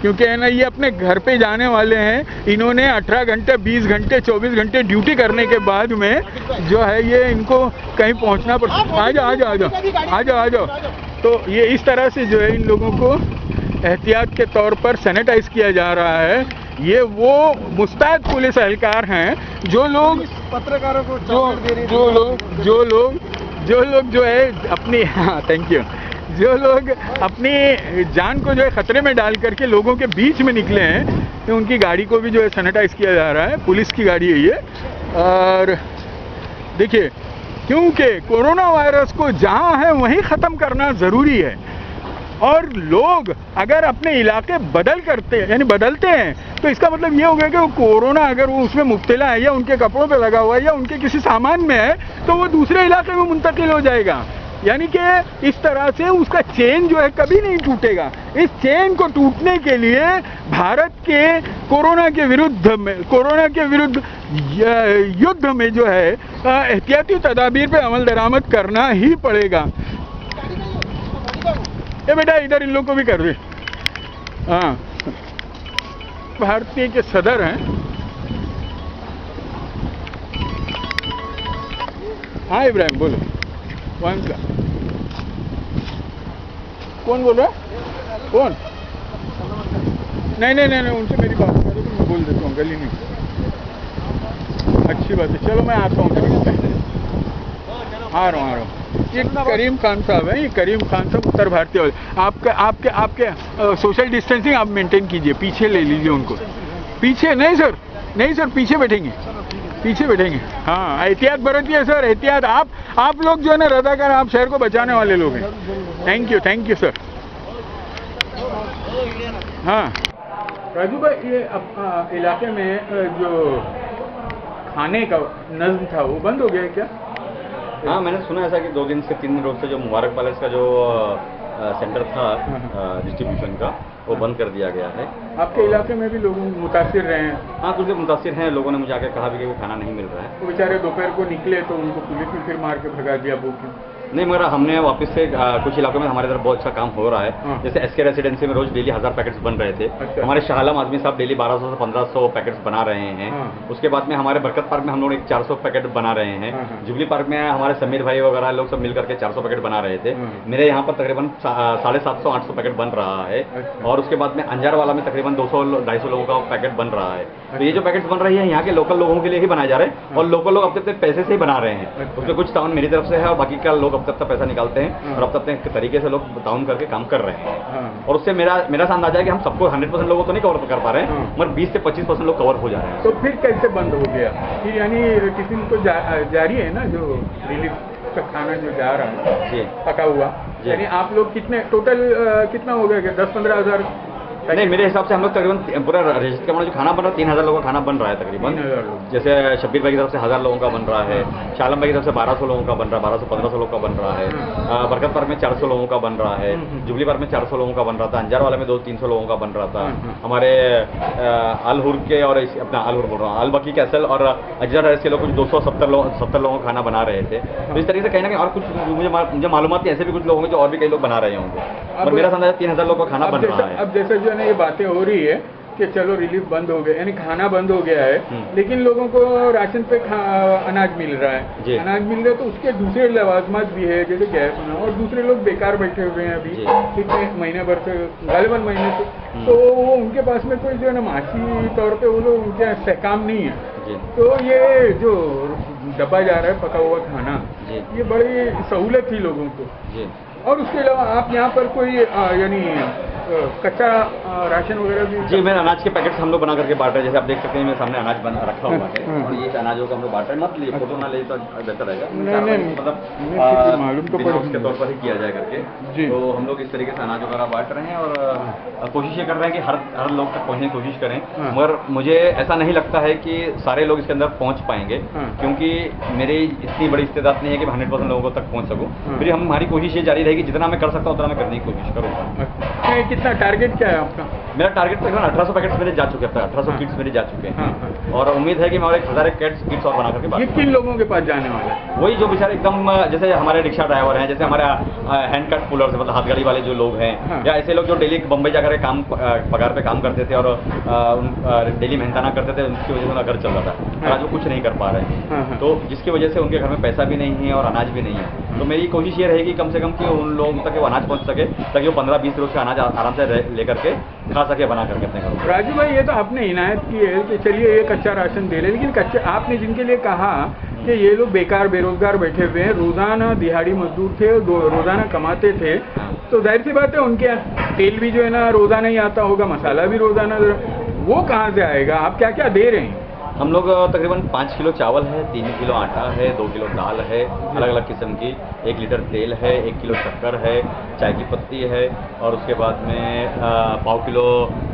क्योंकि है ना ये अपने घर पे जाने वाले हैं। इन्होंने 18 घंटे 20 घंटे 24 घंटे ड्यूटी करने के बाद में जो है ये इनको कहीं पहुंचना पड़ता। आ जाओ। तो ये इस तरह से जो है इन लोगों को एहतियात के तौर पर सैनिटाइज किया जा रहा है। ये वो मुस्तैद पुलिस एहलकार हैं जो लोग पत्रकारों को जो लोग जो है अपनी जो लोग अपनी जान को जो है खतरे में डाल करके लोगों के बीच में निकले हैं, तो उनकी गाड़ी को भी जो है सैनिटाइज किया जा रहा है। पुलिस की गाड़ी है ये। और देखिए, क्योंकि कोरोना वायरस को जहां है वहीं ख़त्म करना ज़रूरी है। और लोग अगर अपने इलाके बदलते हैं तो इसका मतलब ये हो गया कि वो कोरोना अगर वो उसमें मुब्तला है या उनके कपड़ों पे लगा हुआ है या उनके किसी सामान में है तो वो दूसरे इलाके में मुंतकिल हो जाएगा। यानी कि इस तरह से उसका चेन जो है कभी नहीं टूटेगा। इस चेन को टूटने के लिए भारत के कोरोना के विरुद्ध युद्ध में जो है एहतियाती तदाबीर पे अमल दरामद करना ही पड़ेगा। ये बेटा इधर इन लोग को भी कर दे। हाँ, भारतीय के सदर हैं। हाँ इब्राहिम बोलो। कौन सा? कौन बोल रहा है? कौन? नहीं, उनसे मेरी बात करो तो मैं बोल देता हूँ, गली नहीं। अच्छी बात है, चलो मैं आता हूँ। आ रहा हूँ। ये करीम खान साहब हैं, ये करीम खान साहब उत्तर भारतीय वाले। आपके सोशल डिस्टेंसिंग आप मेंटेन कीजिए, पीछे ले लीजिए उनको। पीछे नहीं सर, पीछे बैठेंगे। हाँ, एहतियात बरतिए सर, एहतियात। आप लोग जो है ना रजाकार, आप शहर को बचाने वाले लोग हैं। Thank you sir. हाँ। राजू भाई, ये इलाके में जो खाने का नज्म था वो बंद हो गया है क्या? हाँ, मैंने सुना ऐसा कि 2 दिन से 3 रोज से जो मुबारक पैलेस का जो सेंटर था डिस्ट्रीब्यूशन का, वो बंद कर दिया गया है। आपके इलाके में भी लोग मुतासिर रहे हैं? हाँ, कुछ लोग मुतासिर हैं। लोगों ने मुझे आके कहा भी कि वो खाना नहीं मिल रहा है। वो बेचारे दोपहर को निकले तो उनको पुलिस ने फिर मार के भगा दिया भूख। नहीं, मगर हमने वापस से कुछ इलाकों में हमारे इधर बहुत अच्छा काम हो रहा है। हाँ। जैसे एसके रेसिडेंसी में रोज डेली 1000 पैकेट्स बन रहे थे। अच्छा। हमारे शाह आलम आदमी साहब डेली 1200 से 1500 पैकेट्स बना रहे हैं। हाँ। उसके बाद में हमारे बरकत पार्क में हम लोग एक 400 पैकेट बना रहे हैं। हाँ। जुबली पार्क में हमारे समीर भाई वगैरह लोग सब मिल करके 400 पैकेट बना रहे थे। हाँ। मेरे यहाँ पर तकरीबन 750-800 पैकेट बन रहा है। अच्छा। और उसके बाद में अंजार वाला में तकरीबन 200-250 लोगों का पैकेट बन रहा है। तो ये जो पैकेट्स बन रही है यहाँ के लोकल लोगों के लिए ही बनाए जा रहे हैं, और लोकल लोग अपने अपने पैसे से ही बना रहे हैं। अच्छा। उसमें कुछ ताउन मेरी तरफ से है और बाकी का लोग अपने अपना पैसा निकालते हैं हाँ। और अपने अपने तरीके से लोग ताउन करके काम कर रहे हैं। हाँ। और उससे मेरा सा अंदाजा है कि हम सबको 100% लोगों को नहीं कवर कर पा रहे हैं, हाँ। मगर 20 से 25% लोग कवर हो जा रहे हैं। तो फिर कैसे बंद हो गया? फिर यानी किसी को जारी है ना जो रिलीफ का खाना जो जा रहा है जी पका हुआ, जी। यानी आप लोग कितने टोटल कितना हो गया? 10-15 हज़ार? नहीं, मेरे हिसाब से हम लोग तकरीबन पूरा रजिस्टर का जो खाना बन रहा है 3000 लोगों का खाना बन रहा है तकरीबन। 3000 लोग। जैसे शब्बीर भाई की तरफ से 1000 लोगों का बन रहा है, शालम भाई की तरफ से 1200 लोगों का बन रहा है, 1200-1500 लोगों का बन रहा है। बरकत पार्क में 400 लोगों का बन रहा है, जुबली पार्क में 400 लोगों का बन रहा था, अंजार वाले में 200-300 लोगों का बन रहा था। हमारे अलहुर के और अपना अलहुर बोल रहा हूँ, अलबकी कैसल और अजहर है, इसके लोग कुछ 270 लोगों का खाना बना रहे थे। तो इस तरीके से कहीं ना कहीं और कुछ मुझे मालूमात ऐसे भी कुछ लोग होंगे जो और भी कई लोग बना रहे होंगे, और मेरा समझ 3000 लोगों का खाना बन रहा है। अब जैसे जो है ना ये बातें हो रही है कि चलो रिलीफ बंद हो गया, यानी खाना बंद हो गया है, लेकिन लोगों को राशन पे अनाज मिल रहा है। अनाज मिल रहा है तो उसके दूसरे लवाजमात भी है, जैसे गैस होना, और दूसरे लोग बेकार बैठे हुए हैं अभी कितने महीने भर से, गालिबन महीने से, तो वो उनके पास में कोई जो है ना माशी तौर पे वो लोग उनके सहकाम नहीं है। तो ये जो दबा जा रहा है पका हुआ खाना, ये बड़ी सहूलत थी लोगों को। और उसके अलावा आप यहाँ पर कोई यानी कच्चा राशन वगैरह भी? जी, मेरे अनाज के पैकेट्स हम लोग बना करके बांट रहे हैं। जैसे आप देख सकते हैं मेरे सामने अनाज बन रखा हुआ है, और ये अनाजों का हम लोग बांट रहे हैं। मत लिए, फोटो ना ले तो बेहतर रहेगा। मतलब मालूम तो पड़े उसके तौर पर ही किया जाए करके। तो हम लोग इस तरीके से अनाज वगैरह बांट रहे हैं, और कोशिश ये कर रहे हैं कि हर लोग तक पहुँचने की कोशिश करें। मगर मुझे ऐसा नहीं लगता है कि सारे लोग इसके अंदर पहुँच पाएंगे, क्योंकि मेरी इतनी बड़ी इस्तेदाद नहीं है कि मैं 100% लोगों तक पहुँच सकूँ। फिर हमारी कोशिश ये जारी रहेगी, जितना मैं कर सकता हूँ उतना मैं करने की कोशिश करूँगा। कितना टारगेट क्या है आपका? मेरा टारगेट तकरीबन 1800 पैकेट्स मेरे जा चुके हैं, 1800 किट्स मेरे जा चुके हैं। और उम्मीद है कि मैं और 1000 किट्स और बना करके ये किन लोगों के पास जाने वाला है? वही जो बेचारे एकदम जैसे हमारे रिक्शा ड्राइवर हैं, जैसे हमारे हैंड कट पुलर्स, मतलब हाथ गाड़ी वाले जो लोग हैं, या ऐसे लोग जो डेली बम्बई जाकर काम पगार पे काम करते थे और डेली मेहनताना करते थे, उनकी वजह से उनका घर चल रहा था। आज वो कुछ नहीं कर पा रहे हैं, तो जिसकी वजह से उनके घर में पैसा भी नहीं है और अनाज भी नहीं है। तो मेरी कोशिश ये रहेगी कम से कम कि उन लोगों तक वो अनाज पहुँच सके, ताकि वो 15-20 रोज का अनाज आराम से लेकर के खा सके, बना करके अपने घरों। राजू भाई, ये तो आपने इनायत की है कि चलिए ये कच्चा राशन दे रहे, लेकिन कच्चे आपने जिनके लिए कहा कि ये लोग बेकार बेरोजगार बैठे हुए हैं, रोजाना दिहाड़ी मजदूर थे, रोजाना कमाते थे, तो जाहिर सी बात है उनके यहाँ तेल भी जो है ना रोजाना ही आता होगा, मसाला भी रोजाना, वो कहाँ से आएगा? आप क्या क्या दे रहे हैं? हम लोग तकरीबन 5 किलो चावल है, 3 किलो आटा है, 2 किलो दाल है, अलग अलग किस्म की, 1 लीटर तेल है, 1 किलो शक्कर है, चाय की पत्ती है, और उसके बाद में 1/4 किलो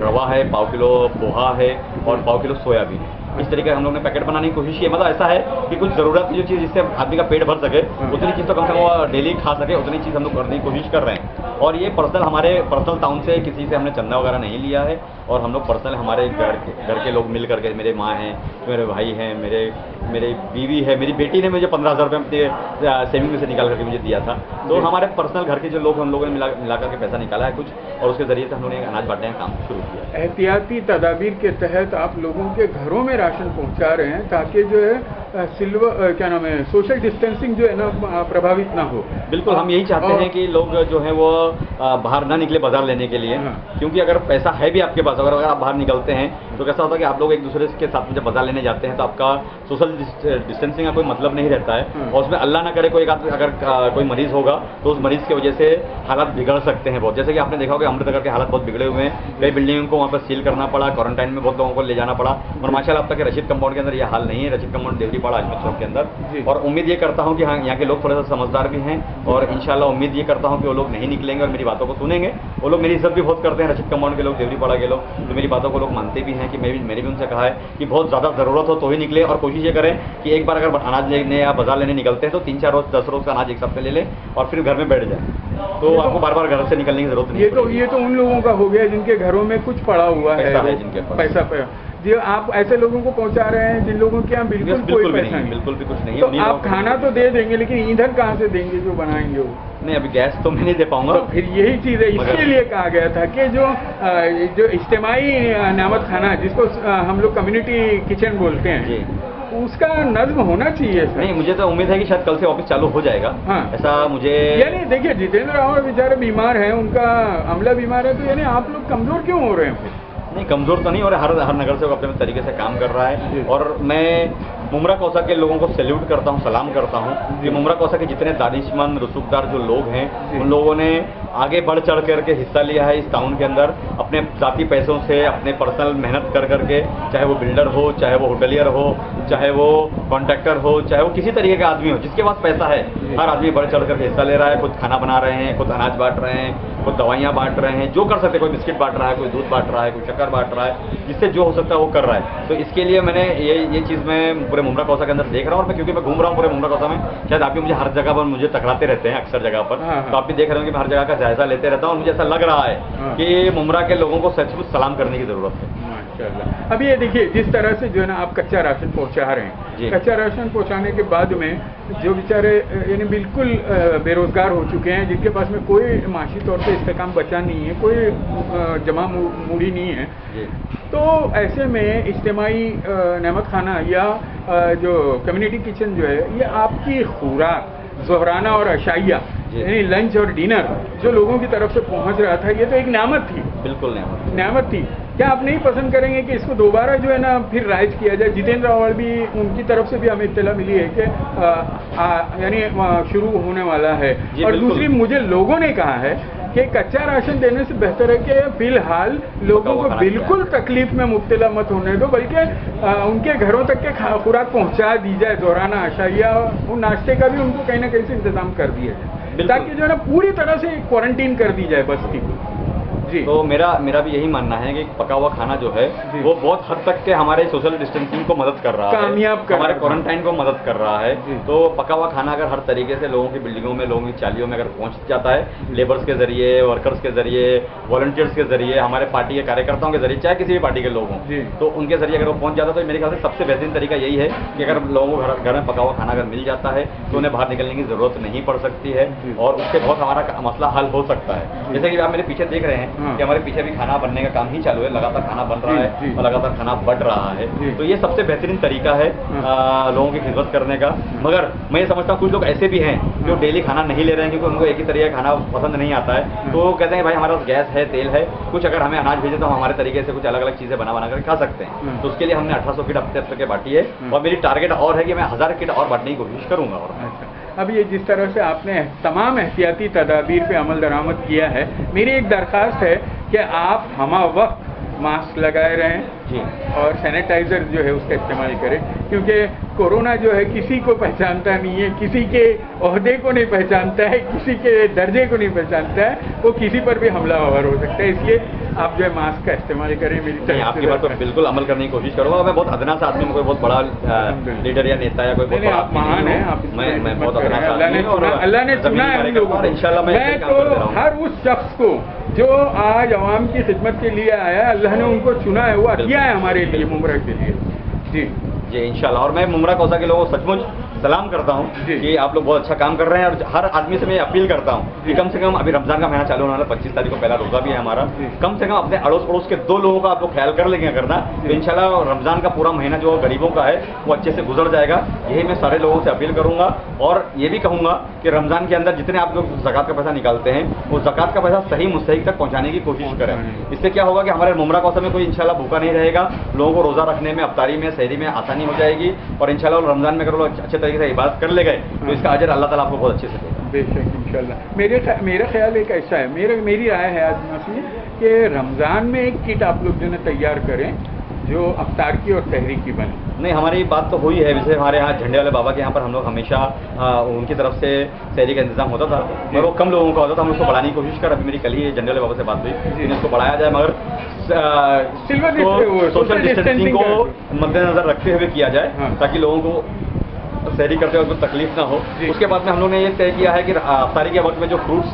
रवा है, 1/4 किलो पोहा है, और 1/4 किलो सोयाबीन है। इस तरीके हम लोग ने पैकेट बनाने की कोशिश की है। मतलब ऐसा है कि कुछ ज़रूरत की जो चीज़ जिससे आदमी का पेट भर सके, उतनी चीज़ तो कम से कम वो डेली खा सके, उतनी चीज़ हम लोग करने की कोशिश कर रहे हैं। और ये पर्सनल हमारे पर्सनल टाउन से किसी से हमने चंदा वगैरह नहीं लिया है, और हम लोग पर्सनल हमारे घर के लोग मिल करके, मेरे माँ हैं, मेरे भाई हैं, मेरे बीवी है, मेरी बेटी ने मुझे 15,000 रुपये अपने सेविंग में से निकाल करके मुझे दिया था। तो हमारे पर्सनल घर के जो लोग, हम लोगों ने मिला करके पैसा निकाला है कुछ, और उसके ज़रिए से हम लोगों ने अनाज बांटने का काम शुरू किया। एहतियाती तदाबीर के तहत आप लोगों के घरों में राशन पहुंचा रहे हैं, ताकि जो है क्या नाम है, सोशल डिस्टेंसिंग जो है ना प्रभावित ना हो। बिल्कुल, हम यही चाहते हैं कि लोग जो है वो बाहर ना निकले बाजार लेने के लिए, क्योंकि अगर पैसा है भी आपके पास, अगर आप बाहर निकलते हैं तो कैसा होता है कि आप लोग एक दूसरे के साथ में जब बाजार लेने जाते हैं तो आपका सोशल डिस्टेंसिंग का कोई मतलब नहीं रहता है, और उसमें अल्लाह ना करे कोई एक आदमी अगर कोई मरीज होगा तो उस मरीज की वजह से हालात बिगड़ सकते हैं बहुत। जैसे कि आपने देखा होगा अमृतनगर के हालात बहुत बिगड़े हुए हैं, कई बिल्डिंगों को वहाँ पर सील करना पड़ा, क्वारंटाइन में बहुत लोगों को ले जाना पड़ा, और माशाल्लाह अब तक रशीद कंपाउंड के अंदर यह हाल नहीं है। रशीद कंपाउंड देवरीपाड़ा अजमेर चौक के अंदर, और उम्मीद ये करता हूँ कि हाँ यहाँ के लोग थोड़ा सा समझदार भी हैं, और इंशाल्लाह उम्मीद ये करता हूँ कि वो लोग नहीं निकलेंगे और मेरी बातों को सुनेंगे। वो लोग मेरी इज्जत भी बहुत करते हैं, रशीद कंपाउंड के लोग, देवरीपाड़ा के लोग, तो मेरी बातों को लोग मानते भी हैं कि मैंने भी उनसे कहा है कि बहुत ज़्यादा ज़रूरत हो तो ही निकले, और कोशिश ये करें कि एक बार अगर अनाज लेने या बाजार लेने निकलते हैं तो 3-4 रोज 10 रोज का अनाज एक साथ ले लें और फिर घर में बैठ जाए, तो आपको बार बार घर से निकलने की जरूरत नहीं। ये तो उन लोगों का हो गया जिनके घरों में कुछ पड़ा हुआ है, जिनके पास पैसा जी, आप ऐसे लोगों को पहुंचा रहे हैं जिन लोगों के यहाँ बिल्कुल कोई पैसा नहीं, बिल्कुल भी कुछ नहीं तो है। आप खाना तो दे देंगे लेकिन ईंधन कहाँ से देंगे जो बनाएंगे वो? नहीं, अभी गैस तो मैं नहीं दे पाऊंगा। तो फिर यही चीज़ है, इसके लिए कहा गया था कि जो इज्तिमाई नियामत खाना जिसको हम लोग कम्युनिटी किचन बोलते हैं जी, उसका नज्म होना चाहिए सर। नहीं, मुझे तो उम्मीद है कि शायद कल से ऑफिस चालू हो जाएगा। हाँ, ऐसा मुझे यानी देखिए जितेंद्र रावत बेचारे बीमार हैं, उनका अमला बीमार है, तो यानी आप लोग कमजोर क्यों हो रहे हैं फिर? नहीं, कमजोर तो नहीं, और हर नगर सेवक अपने तरीके से काम कर रहा है, और मैं मुमरा कौसा के लोगों को सैल्यूट करता हूँ, सलाम करता हूँ कि मुमरा कौसा के जितने दानिशमंद रसूखदार जो लोग हैं उन लोगों ने आगे बढ़ चढ़ करके हिस्सा लिया है इस टाउन के अंदर, अपने ज़ाती पैसों से, अपने पर्सनल मेहनत कर करके, चाहे वो बिल्डर हो, चाहे वो होटलियर हो, चाहे वो कॉन्ट्रैक्टर हो, चाहे वो किसी तरीके का आदमी हो, जिसके पास पैसा है हर आदमी बढ़ चढ़ करके हिस्सा ले रहा है। खुद खाना बना रहे हैं, खुद अनाज बांट रहे हैं, खुद दवाइयाँ बांट रहे हैं, जो कर सकते, कोई बिस्किट बांट रहा है, कोई दूध बांट रहा है, कोई शक्कर बांट रहा है, जिससे जो हो सकता है वो कर रहा है। तो इसके लिए मैंने ये चीज़ मैं पूरे मुमरा कौसा के अंदर देख रहा हूँ, और मैं क्योंकि मैं घूम रहा हूँ पूरे मुमरा कौसा में, शायद आप भी मुझे हर जगह पर मुझे टकराते रहते हैं अक्सर जगह पर, तो आप भी देख रहे हो कि मैं हर जगह का जायजा लेते रहता हूँ, और मुझे ऐसा लग रहा है कि मुमरा के लोगों को सचमुच सलाम करने की जरूरत है। माशाल्लाह। अब ये देखिए जिस तरह से जो है ना आप कच्चा राशन पहुंचा रहे हैं, कच्चा राशन पहुंचाने के बाद में जो बेचारे यानी बिल्कुल बेरोजगार हो चुके हैं, जिनके पास में कोई माशी तौर पे इस्तेकाम बचा नहीं है, कोई जमा मूड़ी नहीं है, तो ऐसे में इज्तिमाई नेमत खाना या जो कम्युनिटी किचन जो है ये आपकी खुराक ज़ोहराना और अशाइया यानी लंच और डिनर जो लोगों की तरफ से पहुंच रहा था, ये तो एक नेमत थी, बिल्कुल नेमत थी। क्या आप नहीं पसंद करेंगे कि इसको दोबारा जो है ना फिर राइज किया जाए? जितेंद्र रावत भी, उनकी तरफ से भी हमें इत्तला मिली है कि यानी शुरू होने वाला है, और दूसरी मुझे लोगों ने कहा है कि कच्चा राशन देने से बेहतर है कि फिलहाल लोगों को बिल्कुल तकलीफ में मुब्तला मत होने दो, बल्कि उनके घरों तक के खुराक पहुंचा दी जाए, ज़ोहराना अशाइया वो नाश्ते का भी उनको कहीं ना कहीं से इंतजाम कर दिया जाए, ताकि जो है ना पूरी तरह से क्वारंटीन कर दी जाए बस्ती को। जी। तो मेरा भी यही मानना है कि पका हुआ खाना जो है वो बहुत हद तक के हमारे सोशल डिस्टेंसिंग को मदद कर रहा है, हमारे क्वारंटाइन को मदद कर रहा है। तो पका हुआ खाना अगर हर तरीके से लोगों की बिल्डिंगों में, लोगों की चालियों में अगर पहुंच जाता है, लेबर्स के जरिए, वर्कर्स के जरिए, वॉलंटियर्स के जरिए, हमारे पार्टी के कार्यकर्ताओं के जरिए, चाहे किसी भी पार्टी के लोग हों, तो उनके जरिए अगर वो पहुंच जाता है तो मेरे ख्याल से सबसे बेहतरीन तरीका यही है कि अगर लोगों को घर में पका हुआ खाना अगर मिल जाता है तो उन्हें बाहर निकलने की जरूरत नहीं पड़ सकती है, और उससे बहुत हमारा मसला हल हो सकता है। जैसे कि आप मेरे पीछे देख रहे हैं कि हमारे पीछे भी खाना बनने का काम ही चालू है, लगातार खाना बन रहा है और लगातार खाना बढ़ रहा है, तो ये सबसे बेहतरीन तरीका है लोगों की खिदमत करने का। मगर मैं ये समझता हूँ कुछ लोग ऐसे भी हैं जो डेली खाना नहीं ले रहे हैं क्योंकि उनको एक ही तरीके का खाना पसंद नहीं आता है, तो वो कहते हैं भाई हमारे पास गैस है, तेल है, कुछ अगर हमें अनाज भेजे तो हम हमारे तरीके से कुछ अलग अलग चीज़ें बना कर खा सकते हैं। तो उसके लिए हमने 1800 किट अब तक बांटी है, और मेरी टारगेट और है कि मैं 1000 किट और बांटने की कोशिश करूँगा। और अब ये जिस तरह से आपने तमाम एहतियाती तदाबीर पे अमल दरामद किया है, मेरी एक दरख्वास्त है कि आप हमा वक्त मास्क लगाए रहें जी, और सैनिटाइज़र जो है उसका इस्तेमाल करें, क्योंकि कोरोना जो है किसी को पहचानता नहीं है, किसी के ओहदे को नहीं पहचानता है, किसी के दर्जे को नहीं पहचानता है, वो किसी पर भी हमलावर हो सकता है। इसलिए आप जो है मास्क का इस्तेमाल करें। मेरी आपकी बात पर बिल्कुल अमल करने की कोशिश करूँगा। मैं बहुत अदना सा आदमी, कोई बहुत बड़ा लीडर या नेता या कोई बहुत बड़ा आप महान हैं, आप मैं बहुत अदना सा आदमी हूं, और अल्लाह ने चुना है हम लोगों को। इंशाल्लाह मैं तो हर उस शख्स को जो आज अवाम की खिदमत के लिए आया, अल्लाह ने उनको चुना है, वो अतिया है हमारे लिए, मुमरा के लिए। जी। जी इंशाल्लाह। और मैं मुमरा कौसा के लोगों को सचमुच सलाम करता हूँ कि आप लोग बहुत अच्छा काम कर रहे हैं, और हर आदमी से मैं अपील करता हूँ कि कम से कम, अभी रमजान का महीना चालू होने वाला, 25 तारीख को पहला रोजा भी है हमारा, कम से कम अपने अड़ोस पड़ोस के 2 लोगों का आप लोग ख्याल कर लेंगे करना, तो इंशाल्लाह रमजान का पूरा महीना जो गरीबों का है वो अच्छे से गुजर जाएगा। यही मैं सारे लोगों से अपील करूंगा, और ये भी कहूंगा कि रमजान के अंदर जितने आप लोग ज़कात का पैसा निकालते हैं, वो ज़कात का पैसा सही मुस्तहिक तक पहुंचाने की कोशिश करें। इससे क्या होगा कि हमारे मुमरा कौसा में कोई इंशाल्लाह भूखा नहीं रहेगा, लोगों को रोजा रखने में, अफ्तारी में, सहरी में आसानी हो जाएगी, और इंशाल्लाह रमजान में अगर लोग अच्छे तरीके से इबादत कर ले गए तो इसका अजर अल्लाह ताला आपको बहुत अच्छे से देगा। बेशक इंशाल्लाह। मेरा ख्याल एक ऐसा है, मेरी राय है आजमा कि रमज़ान में एक किट आप लोग जो है तैयार करें जो अफ्तार की और सहरी की बने। नहीं, हमारी बात तो हुई है, वैसे हमारे यहाँ झंडे वाले बाबा के यहाँ पर हम लोग हमेशा उनकी तरफ से सहरी का इंतजाम होता था, मगर वो कम लोगों का होता था, हम उसको बढ़ाने की कोशिश कर। अभी मेरी कल ही झंडे वाले बाबा से बात हुई कि इसको बढ़ाया जाए, मगर सोशल डिस्टेंसिंग को मद्देनजर रखते हुए किया जाए, ताकि लोगों को सहरी करते वक्त कोई तकलीफ ना हो। उसके बाद में हम लोग ने ये तय किया है कि अफ्तारी के वक्त में जो फ्रूट्स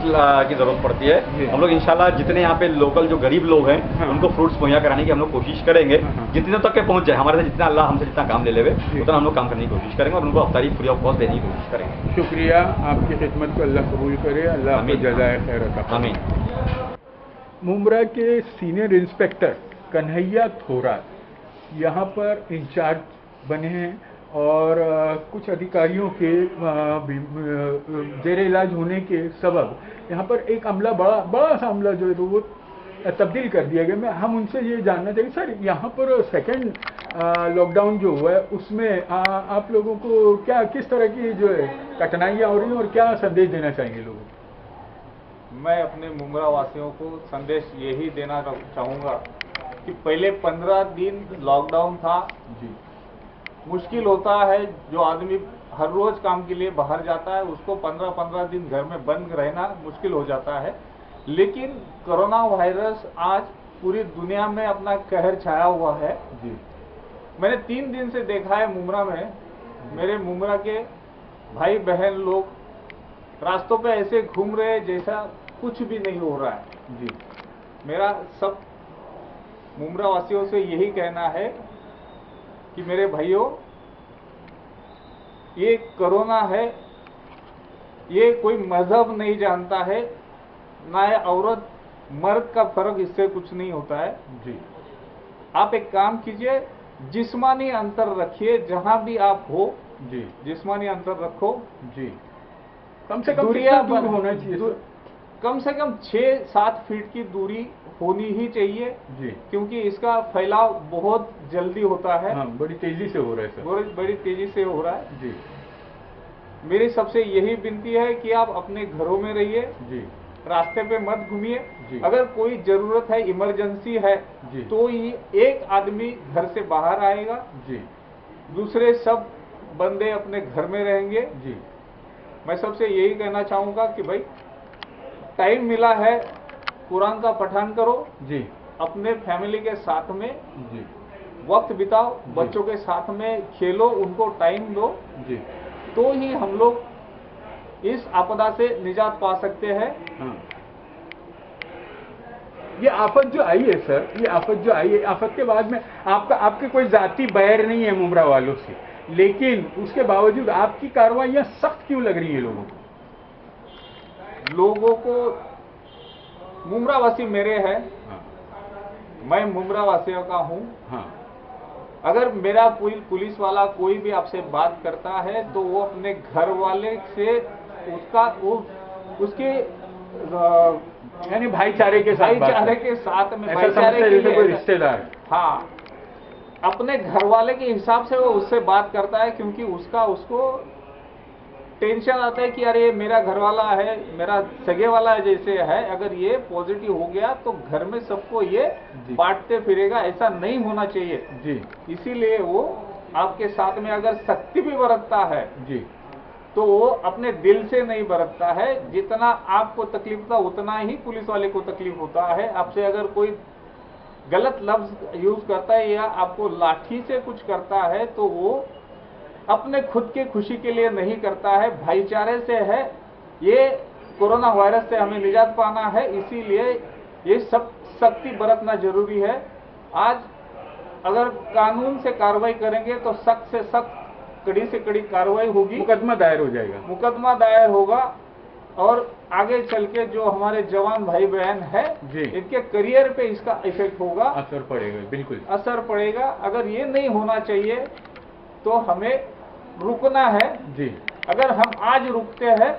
की जरूरत पड़ती है, हम लोग इंशाल्लाह जितने यहाँ पे लोकल जो गरीब लोग हैं उनको फ्रूट्स मुहैया कराने की हम लोग कोशिश करेंगे, जितने तक के पहुँच जाए। हमारे से जितना अल्लाह हमसे जितना काम ले लेवे उतना हम लोग काम करने की कोशिश करेंगे, और उनको अफ्तारी फ्री ऑफ कॉस्ट देने की कोशिश करेंगे। शुक्रिया, आपकी खिदमत को अल्लाह कबूल करे, अल्लाह आपको जज़ाए खैर अता फरमाए। आमीन। मुमरा के सीनियर इंस्पेक्टर कन्हैया थोरात यहाँ पर इंचार्ज बने हैं, और कुछ अधिकारियों के जेर इलाज होने के सबब यहाँ पर एक अमला, बड़ा सा अमला जो है वो तब्दील कर दिया गया। हम उनसे ये जानना चाहिए, सर यहाँ पर सेकेंड लॉकडाउन जो हुआ है उसमें आप लोगों को किस तरह की जो है कठिनाइयाँ हो रही हैं, और क्या संदेश देना चाहेंगे लोगों को? मैं अपने मुमरा वासियों को संदेश यही देना चाहूँगा कि पहले 15 दिन लॉकडाउन था जी, मुश्किल होता है। जो आदमी हर रोज काम के लिए बाहर जाता है उसको 15-15 दिन घर में बंद रहना मुश्किल हो जाता है, लेकिन कोरोना वायरस आज पूरी दुनिया में अपना कहर छाया हुआ है जी। मैंने 3 दिन से देखा है मुमरा में, मेरे मुमरा के भाई बहन लोग रास्तों पे ऐसे घूम रहे जैसा कुछ भी नहीं हो रहा है जी। मेरा सब मुमरा वासियों से यही कहना है कि मेरे भाइयों, ये कोरोना है, ये कोई मजहब नहीं जानता है, ना ये औरत मर्द का फर्क इससे कुछ नहीं होता है जी। आप एक काम कीजिए, जिस्मानी अंतर रखिए, जहां भी आप हो जी, जिस्मानी अंतर रखो जी। कम से कम दूर होना चाहिए, कम से कम 6-7 फीट की दूरी होनी ही चाहिए जी, क्योंकि इसका फैलाव बहुत जल्दी होता है। हाँ, बड़ी तेजी से हो रहा है सर, बड़ी तेजी से हो रहा है जी। मेरी सबसे यही विनती है कि आप अपने घरों में रहिए जी, रास्ते पे मत घूमिए। अगर कोई जरूरत है, इमरजेंसी है जी, तो ही एक आदमी घर से बाहर आएगा जी, दूसरे सब बंदे अपने घर में रहेंगे जी। मैं सबसे यही कहना चाहूंगा कि भाई टाइम मिला है, कुरान का पठन करो जी, अपने फैमिली के साथ में जी वक्त बिताओ, बच्चों के साथ में खेलो, उनको टाइम दो जी, तो ही हम लोग इस आपदा से निजात पा सकते हैं। हाँ। ये आफत जो आई है सर, ये आफत जो आई है, आफत के बाद में आपके कोई जाती बैर नहीं है मुमरा वालों से, लेकिन उसके बावजूद आपकी कार्रवाइयां सख्त क्यों लग रही है लोगों को? लोगों को मुमरावासी मेरे हैं, हाँ। मैं मुमरावासियों का हूँ। हाँ। अगर मेरा पुलिस वाला कोई भी आपसे बात करता है तो वो अपने घर वाले से उसके यानी भाईचारे के साथ में भाईचारे के कोई रिश्तेदार, हाँ, अपने घर वाले के हिसाब से वो उससे बात करता है, क्योंकि उसको टेंशन आता है कि अरे मेरा घर वाला है, मेरा सगे वाला है जैसे है, अगर ये पॉजिटिव हो गया तो घर में सबको ये बांटते फिरेगा, ऐसा नहीं होना चाहिए जी। इसीलिए वो आपके साथ में अगर सख्ती भी बरतता है जी, तो वो अपने दिल से नहीं बरतता है। जितना आपको तकलीफ था उतना ही पुलिस वाले को तकलीफ होता है। आपसे अगर कोई गलत लफ्ज यूज करता है या आपको लाठी से कुछ करता है तो वो अपने खुद के खुशी के लिए नहीं करता है, भाईचारे से है। ये कोरोना वायरस से हमें निजात पाना है, इसीलिए ये सब सख्ती बरतना जरूरी है। आज अगर कानून से कार्रवाई करेंगे तो सख्त से सख्त, कड़ी से कड़ी कार्रवाई होगी, मुकदमा दायर हो जाएगा, मुकदमा दायर होगा और आगे चल के जो हमारे जवान भाई बहन है जी, इनके करियर पे इसका इफेक्ट होगा, असर पड़ेगा, बिल्कुल असर पड़ेगा। अगर ये नहीं होना चाहिए तो हमें रुकना है जी। अगर हम आज रुकते हैं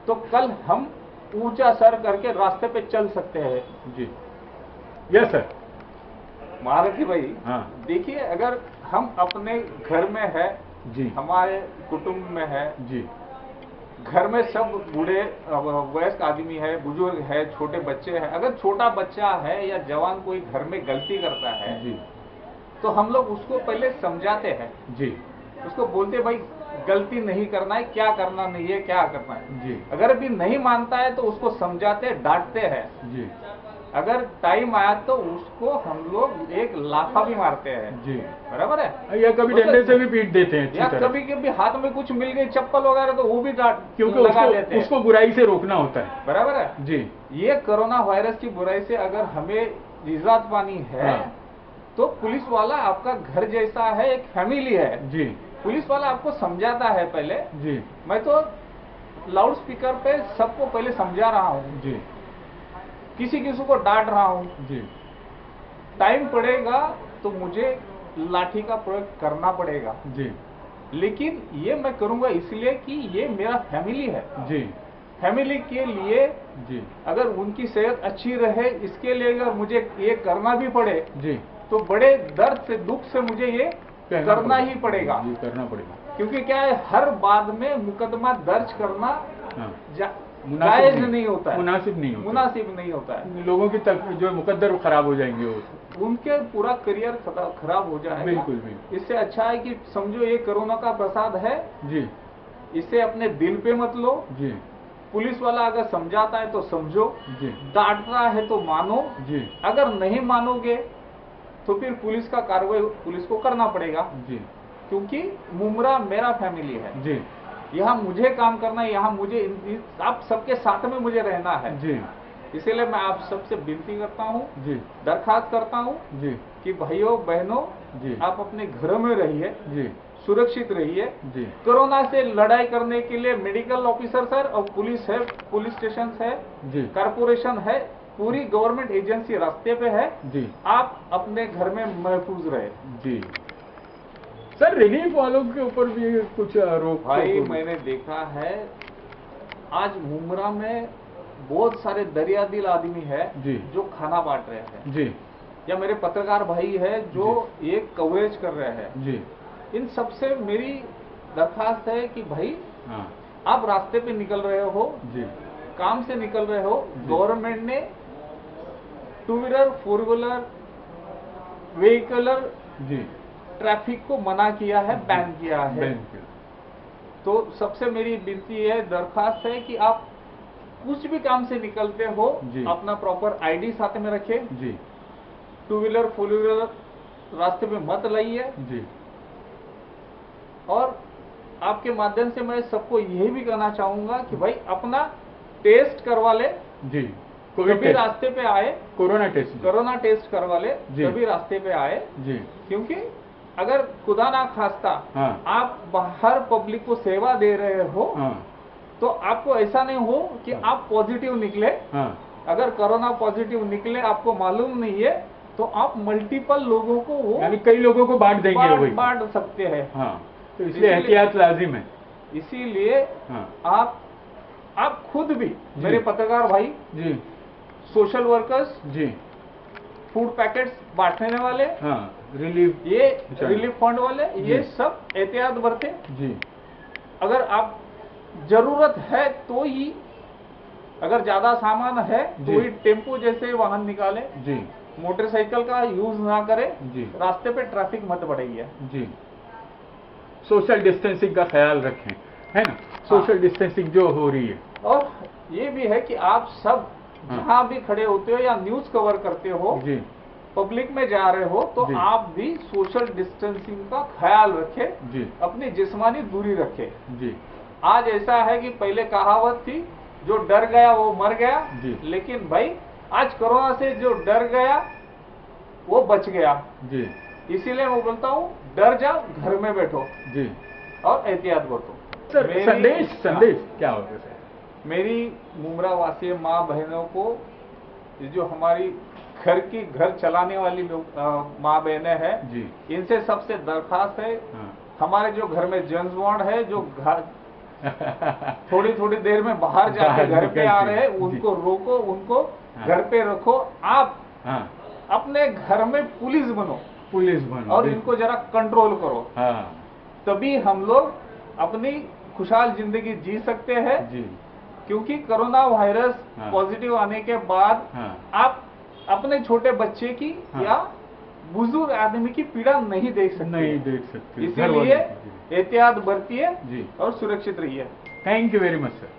तो कल हम ऊंचा सर करके रास्ते पे चल सकते हैं जी। Yes sir. महारथी भाई, हाँ देखिए अगर हम अपने घर में है जी, हमारे कुटुंब में है जी घर में सब बूढ़े वयस्क आदमी है, बुजुर्ग है, छोटे बच्चे हैं, अगर छोटा बच्चा है या जवान कोई घर में गलती करता है जी तो हम लोग उसको पहले समझाते हैं जी उसको बोलते भाई गलती नहीं करना है, क्या करना नहीं है, क्या करना है जी अगर भी नहीं मानता है तो उसको समझाते डांटते हैं जी अगर टाइम आया तो उसको हम लोग एक लाफा भी मारते हैं जी। बराबर है या कभी डंडे से भी पीट देते हैं या अच्छी तरह, कभी कभी हाथ में कुछ मिल गई चप्पल वगैरह तो वो भी क्योंकि लगा देते हैं उसको बुराई से रोकना होता है। बराबर है जी ये कोरोना वायरस की बुराई से अगर हमें निजात पानी है हाँ। तो पुलिस वाला आपका घर जैसा है, एक फैमिली है जी पुलिस वाला आपको समझाता है पहले। जी मैं तो लाउड स्पीकर पे सबको पहले समझा रहा हूँ, जी किसी किसी को डांट रहा हूँ, जी टाइम पड़ेगा तो मुझे लाठी का प्रयोग करना पड़ेगा, जी लेकिन ये मैं करूंगा इसलिए कि ये मेरा फैमिली है। जी फैमिली के लिए जी अगर उनकी सेहत अच्छी रहे इसके लिए अगर मुझे ये करना भी पड़े जी तो बड़े दर्द से दुख से मुझे ये करना ही पड़ेगा। जी करना पड़ेगा, क्योंकि क्या है हर बात में मुकदमा दर्ज करना हाँ जायज नहीं होता है, मुनासिब नहीं होता, मुनासिब नहीं होता है। लोगों की जो मुकद्दर खराब हो जाएंगे वो, उनके पूरा करियर खराब हो जाएगा। बिल्कुल बिल्कुल। इससे अच्छा है कि समझो ये कोरोना का प्रसाद है जी इसे अपने दिल पे मत लो। जी पुलिस वाला अगर समझाता है तो समझो, जी डांट रहा है तो मानो, जी अगर नहीं मानोगे तो फिर पुलिस का कार्रवाई पुलिस को करना पड़ेगा। जी क्योंकि मुमरा मेरा फैमिली है, जी यहाँ मुझे काम करना है, यहाँ मुझे आप सबके साथ में मुझे रहना है। जी इसीलिए मैं आप सबसे विनती करता हूँ, जी दरखास्त करता हूँ जी कि भाइयों बहनों जी आप अपने घरों में रहिए, जी सुरक्षित रहिए। जी कोरोना से लड़ाई करने के लिए मेडिकल ऑफिसर सर और पुलिस है, पुलिस स्टेशन है, जी कारपोरेशन है, पूरी गवर्नमेंट एजेंसी रास्ते पे है। जी आप अपने घर में महफूज रहे। जी। सर रिलीफ वालों के ऊपर भी कुछ आरोप भाई मैंने देखा है आज मुमरा में बहुत सारे दरिया दिल आदमी है जी जो खाना बांट रहे हैं, जी या मेरे पत्रकार भाई है जो एक कवरेज कर रहे हैं। जी इन सबसे मेरी दरखास्त है कि भाई हाँ आप रास्ते पे निकल रहे हो, जी काम से निकल रहे हो, गवर्नमेंट ने 2 व्हीलर 4 व्हीलर व्हीकलर जी ट्रैफिक को मना किया है, बैन किया है। बैंक तो सबसे मेरी विनती है, दरखास्त है कि आप कुछ भी काम से निकलते हो जी। अपना प्रॉपर आईडी साथ में रखें, जी 2 व्हीलर 4 व्हीलर रास्ते पे मत लाइए। जी और आपके माध्यम से मैं सबको यही भी कहना चाहूंगा कि भाई अपना टेस्ट करवा ले, जी कभी रास्ते पे आए, कोरोना टेस्ट कोरोना टेस्ट करवा ले जी। कभी रास्ते पे आए। जी क्योंकि अगर खुदा ना खास्ता हाँ आप बाहर पब्लिक को सेवा दे रहे हो हाँ तो आपको ऐसा नहीं हो कि हाँ। आप पॉजिटिव निकले। हाँ अगर कोरोना पॉजिटिव निकले आपको मालूम नहीं है तो आप मल्टीपल लोगों को वो यानी कई लोगों को बांट देंगे वही। बांट सकते हैं। हाँ तो इसलिए एहतियात लाजिम है। इसीलिए हाँ आप खुद भी मेरे पत्रकार भाई, जी सोशल वर्कर्स, जी फूड पैकेट्स बांटने वाले, हाँ रिलीफ ये रिलीफ फंड वाले, ये सब एहतियात बरते। जी अगर आप जरूरत है तो ही, अगर ज्यादा सामान है जी। तो ही टेम्पो जैसे वाहन निकाले, जी मोटरसाइकिल का यूज ना करे, जी रास्ते पे ट्रैफिक मत बढ़ाइए। जी सोशल डिस्टेंसिंग का ख्याल रखें, है ना, सोशल डिस्टेंसिंग जो हो रही है। और ये भी है कि आप सब जहां भी खड़े होते हो या न्यूज कवर करते हो, जी पब्लिक में जा रहे हो तो जी। आप भी सोशल डिस्टेंसिंग का ख्याल रखें, जी अपनी जिस्मानी दूरी रखें। जी आज ऐसा है कि पहले कहावत थी जो डर गया वो मर गया, जी। लेकिन भाई आज कोरोना से जो डर गया वो बच गया। जी इसीलिए मैं बोलता हूँ, डर जाओ, घर में बैठो जी और एहतियात बरतो। सर, संदेश क्या होगा सर? मेरी मुमरा वासी माँ बहनों को, ये जो हमारी घर चलाने वाली माँ बहनें हैं जी, इनसे सबसे दरखास्त है, हाँ। हमारे जो घर में जेंट्स वार्ड है, जो घर थोड़ी थोड़ी देर में बाहर जाके घर पे आ रहे हैं, उनको रोको, उनको हाँ। घर पे रखो। आप हाँ, अपने घर में पुलिस बनो और जी। इनको जरा कंट्रोल करो, हाँ तभी हम लोग अपनी खुशहाल जिंदगी जी सकते हैं। जी, क्योंकि कोरोना वायरस हाँ। पॉजिटिव आने के बाद हाँ। आप अपने छोटे बच्चे की हाँ। या बुजुर्ग आदमी की पीड़ा नहीं देख सकते, नहीं देख सकते। इसीलिए एहतियात बरतिए जी, और सुरक्षित रहिए। Thank you very much sir.